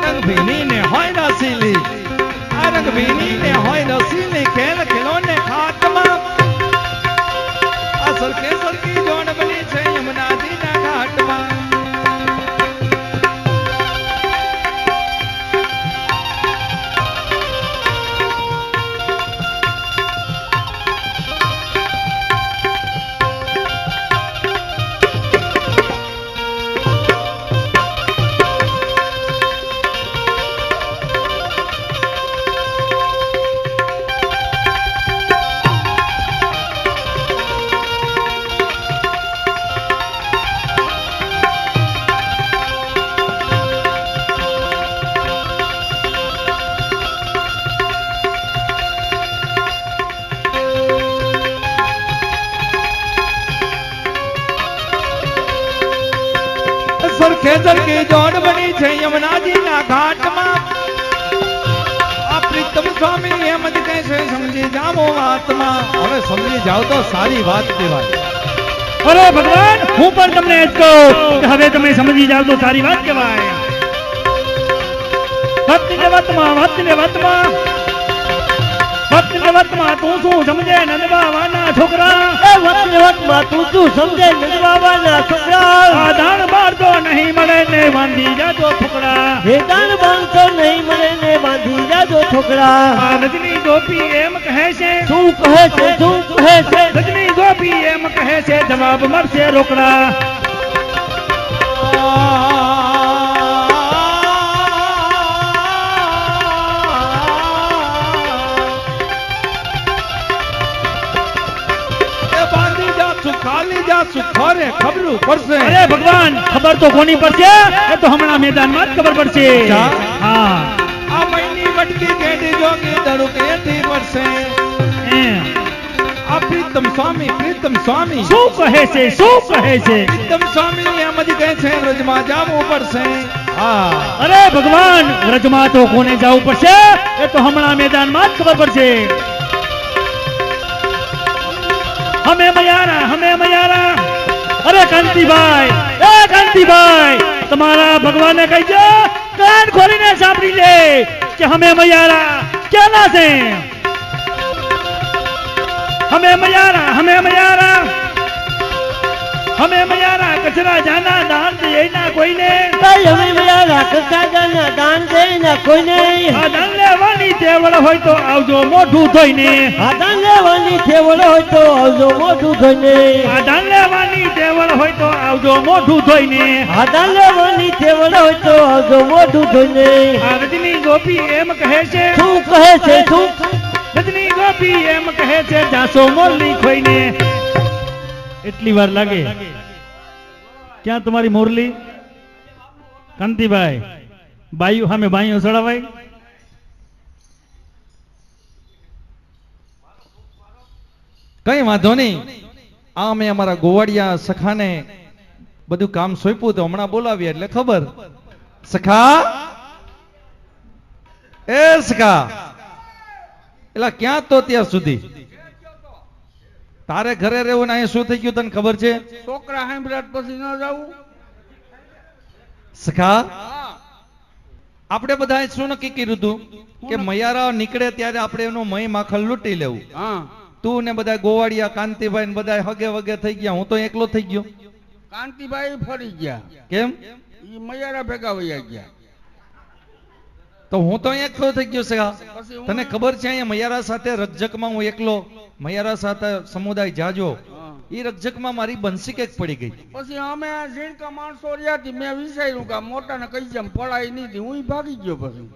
રંગભીની ને હોય રસીલી, આ રંગભીની ને હોય રસીલી, ખેલ ખેલો ને ખાટમાં આ સરખે સરખી જોડ બની છે યમુનાજીના ઘાટમાં. સરખે સરખી જોડ બની છે યમુનાજીના ઘાટમાં. આ પ્રીતમ સ્વામી એમ જ કહે છે સમજી જાઓ વાતમાં. હવે સમજી જાઓ તો સારી વાત કહેવાય.
અરે ભગવાન હું પણ તમને જ કહું કે હવે તમે સમજી જાવ તો સારી વાત કહેવાય. ભક્તિને વાતમાં ભક્તિને વાતમાં ભક્તિને વાતમાં તું શું સમજે નંદબાવાના છોકરા?
એ વતને વતમાં તું શું સમજે નંદબાવાના છોકરા?
આ દાણ બાળતો નહીં મળે ને બાંધી જાજો છોકરા.
હે દાન બાંધતો નહીં મળે ને બાંધી જાજો છોકરા.
આ રજની ગોપી એમ કહે છે
શું કહે છે શું કહે છે?
રજની ગોપી એમ કહે છે જવાબ મળશે રોકડા.
ખાલી જાશું ખરે ખબરું પડશે.
અરે ભગવાન ખબર તો કોની પડશે? એ તો હમણાં મેદાનમાં જ ખબર પડશે. હા.
આ મહિની મટકી કેડી જોગી દડુક એથી પડશે.
એમ.
આ પ્રીતમ સ્વામી
શું કહે છે શું કહે છે?
પ્રીતમ સ્વામી એમ જ કહે છે રજમાં જાવું પડશે. હા.
અરે ભગવાન વ્રજમાં તો કોને જવું પડશે? એ તો હમણાં મેદાનમાં જ ખબર પડશે. હમે મયારા. અરે કાંતિભાઈ, એ કાંતિભાઈ, તમારા ભગવાનને કહીજો કાન ખોલીને સાંભળી લે કે હમે મયારા ક્યાંના છે? હમે મયારા કચરા જાના દાન દે ના કોઈને.
ભાઈ અમે મયારા કચાગાના દાન દે ના કોઈને.
આ દાન લેવાની તેવડ હોય તો આવજો મોઢું ધોઈને.
આ દાન લેવાની તેવડ હોય તો આવજો મોઢું ધોઈને.
આ દાન લેવાની તેવડ હોય તો આવજો મોઢું ધોઈને.
આ દાન લેવાની તેવડ હોય તો આવજો મોઢું ધોઈને.
આ રજની ગોપી એમ કહે છે
શું કહે છે શું?
રજની ગોપી એમ કહે છે જાસો મોરલી ખોઈને. એટલી વાર લાગે? ક્યાં તમારી મોરલી? કાંતિભાઈ, બાયુ સામે બાયું ચડાવાય?
કઈ વાંધો નહીં. આ અમે અમારા ગોવાળિયા સખાને બધું કામ સોંપ્યું તો હમણાં બોલાવીએ એટલે ખબર. સખા, એ સખા, એલા ક્યાં તો ત્યાં સુધી તારે ઘરે રહેવું ને અહીંયા શું થઈ ગયું તને ખબર છે
છોકરા સાંભળ્યા પછી ન જવું.
સખા
હા
આપણે બધાએ શું નક્કી કર્યું હતું કે મયારા નીકળે ત્યારે આપણે એનું મય માખણ લૂંટી લેવું.
હા
તું ને બધા ગોવાળિયા કાંતિભાઈ ને બધા હગે વગે થઈ ગયા, હું તો એકલો થઈ ગયો.
કાંતિભાઈ ફરી ગયા,
કેમ?
ઈ મયારા ભેગા વયા ગયા.
તો હું તો અહીંયા એકલો થઈ ગયો છે.
પછી હું-
તને ખબર છે અહીંયા મયારા સાથે રકજકમાં હું એકલો, મયારા સાથે સમુદાય જાજો,
હા.
એ રકજકમાં મારી બંસી કેક પડી ગઈ.
પછી અમે ઝીણકા માણસો રહ્યા હતી, મેં વિચાર્યું કે આ મોટાને કહી જેમ પડાય નહીં હતી, હું ઈ ભાગી ગયો. પછી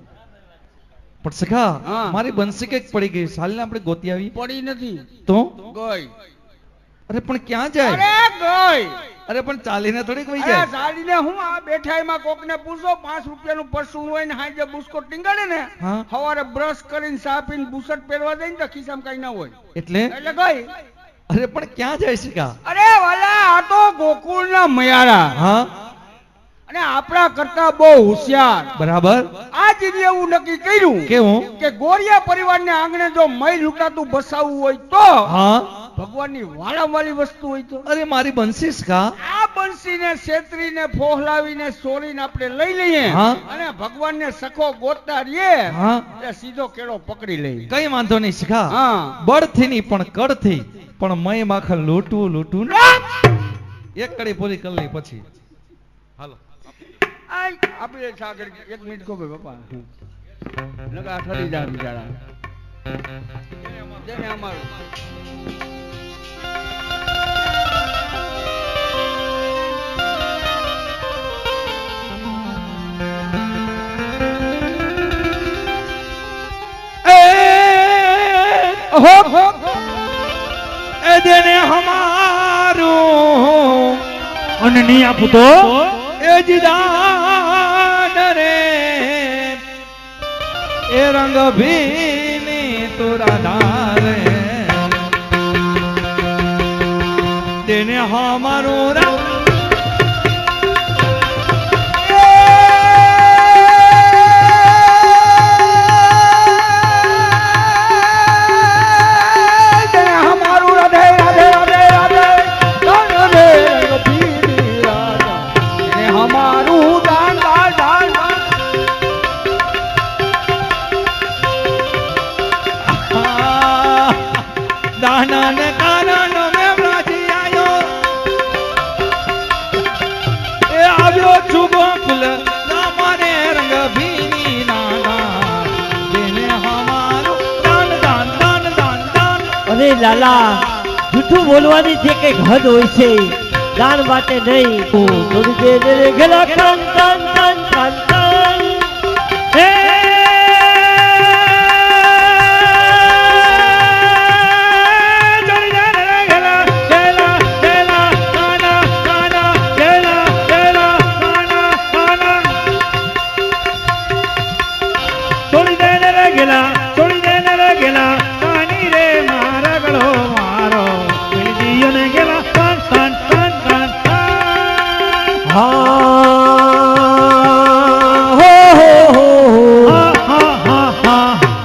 પણ સખા
હા.
મારી બંસી કેક પડી ગઈ, સાલને આપણે ગોતી આવી
પડી નથી,
તો
ગઈ.
અરે પણ ક્યાં જાય?
અરે ગઈ.
અરે પણ ચાલીને થોડીક વહી
અરે
જાય.
ચાલીને હું આ બેઠાઈમાં કોકને પૂછો 5 રૂપિયાનું પરસું હોય ને હાજે બુસ્કોટ ટીંગાડે ને,
હા.
સવારે બ્રશ કરીને ચા પીને બુશર્ટ પહેરવા જાય ને તો ખિસ્સામાં કઈ ના હોય
એટલે
એટલે ગઈ.
અરે પણ ક્યાં જાય સખા?
અરે વાલા આ તો ગોકુળના મયારા
હા
અને આપણા કરતા બહુ હોશિયાર.
બરાબર.
આ જીને એવું નક્કી કર્યું
કેવું?
કે ગોરિયા પરિવારને આંગણે જો મય લૂંટાતું બસાવવું હોય તો
હા
ભગવાનની વાળાવાળી વસ્તુ હોય તો
અરે મારી બંસી સખા.
આ બંસીને છેતરીને ફોહલાવીને ચોરીને આપણે લઈ લઈએ
હા.
અને ભગવાનને સખો ગોતતા રહીએ
હા
એટલે સીધો કેળો પકડી લઈએ.
કઈ વાંધો નહીં સખા.
હા
બળથી નહીં પણ કડથી, પણ મય માખણ લૂંટવું એક કડી પૂરી કરી લઈ પછી હાલો.
આપણે સાગર 1 મિનિટ કહો ભાઈ બાપા નકા ઠરી જાય બિચારા. જેને અમારું
એ દેને હમારું
અને નહીં આપું તો
એ જીદાન રે એ રંગ ભીની તુરા ધારે દેને હમારું રંગ દાના ને કારણો મેં રાજી આયો એ આવ્યો છું ગોકુલ રામાને રંગ ભીની નાના દેને હમારું દાન દાન દાન દાન દાન.
અરે લાલા, જૂઠું બોલવાની જે કઈક હદ હોય છે, દાન માટે નહીં. થોડી દેર ગેલા કાન કાન કાન કાન કાન.
હે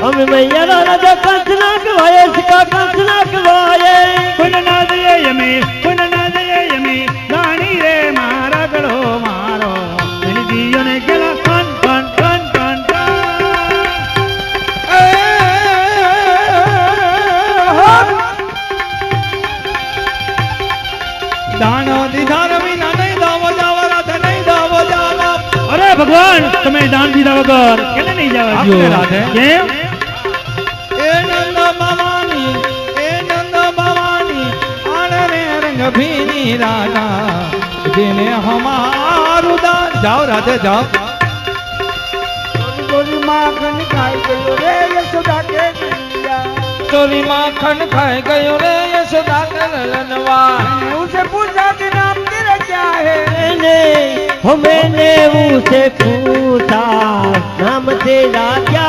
અમે મૈયાના રાજા કંસના કહેવાય, સિકા કંસના કહેવાય.
કોઈને ના દઈએ યમે, કોઈને ના દઈએ યમે, રાણી રે મારા ગળો મારો પેલી દીયોને ગેલા કાન કાન કાન કાન
દાણો દીધા રવિના નહીં દાવો જાવા રાધે નહીં દાવો જાવા.
અરે ભગવાન, તમે દાન દીધા વગર કેને નહીં જવા
આપણે
દો?
રાધે.
કેમ?
એ નંદ ભવાની એ નંદ ભવાની આનરે રંગ ભીની રાના જેને હમારું દાન. જાઓ રાધે જાઓ.
ગોરી માખણ ખાઈ ગયો રે યશોદા કે કનૈયા.
ચોરી માખણ ખાઈ ગયો રે યશોદા કે લલનવા.
उसे पूछा कि नाम तेरा क्या है?
मैंने उसे पूछा नाम तेरा क्या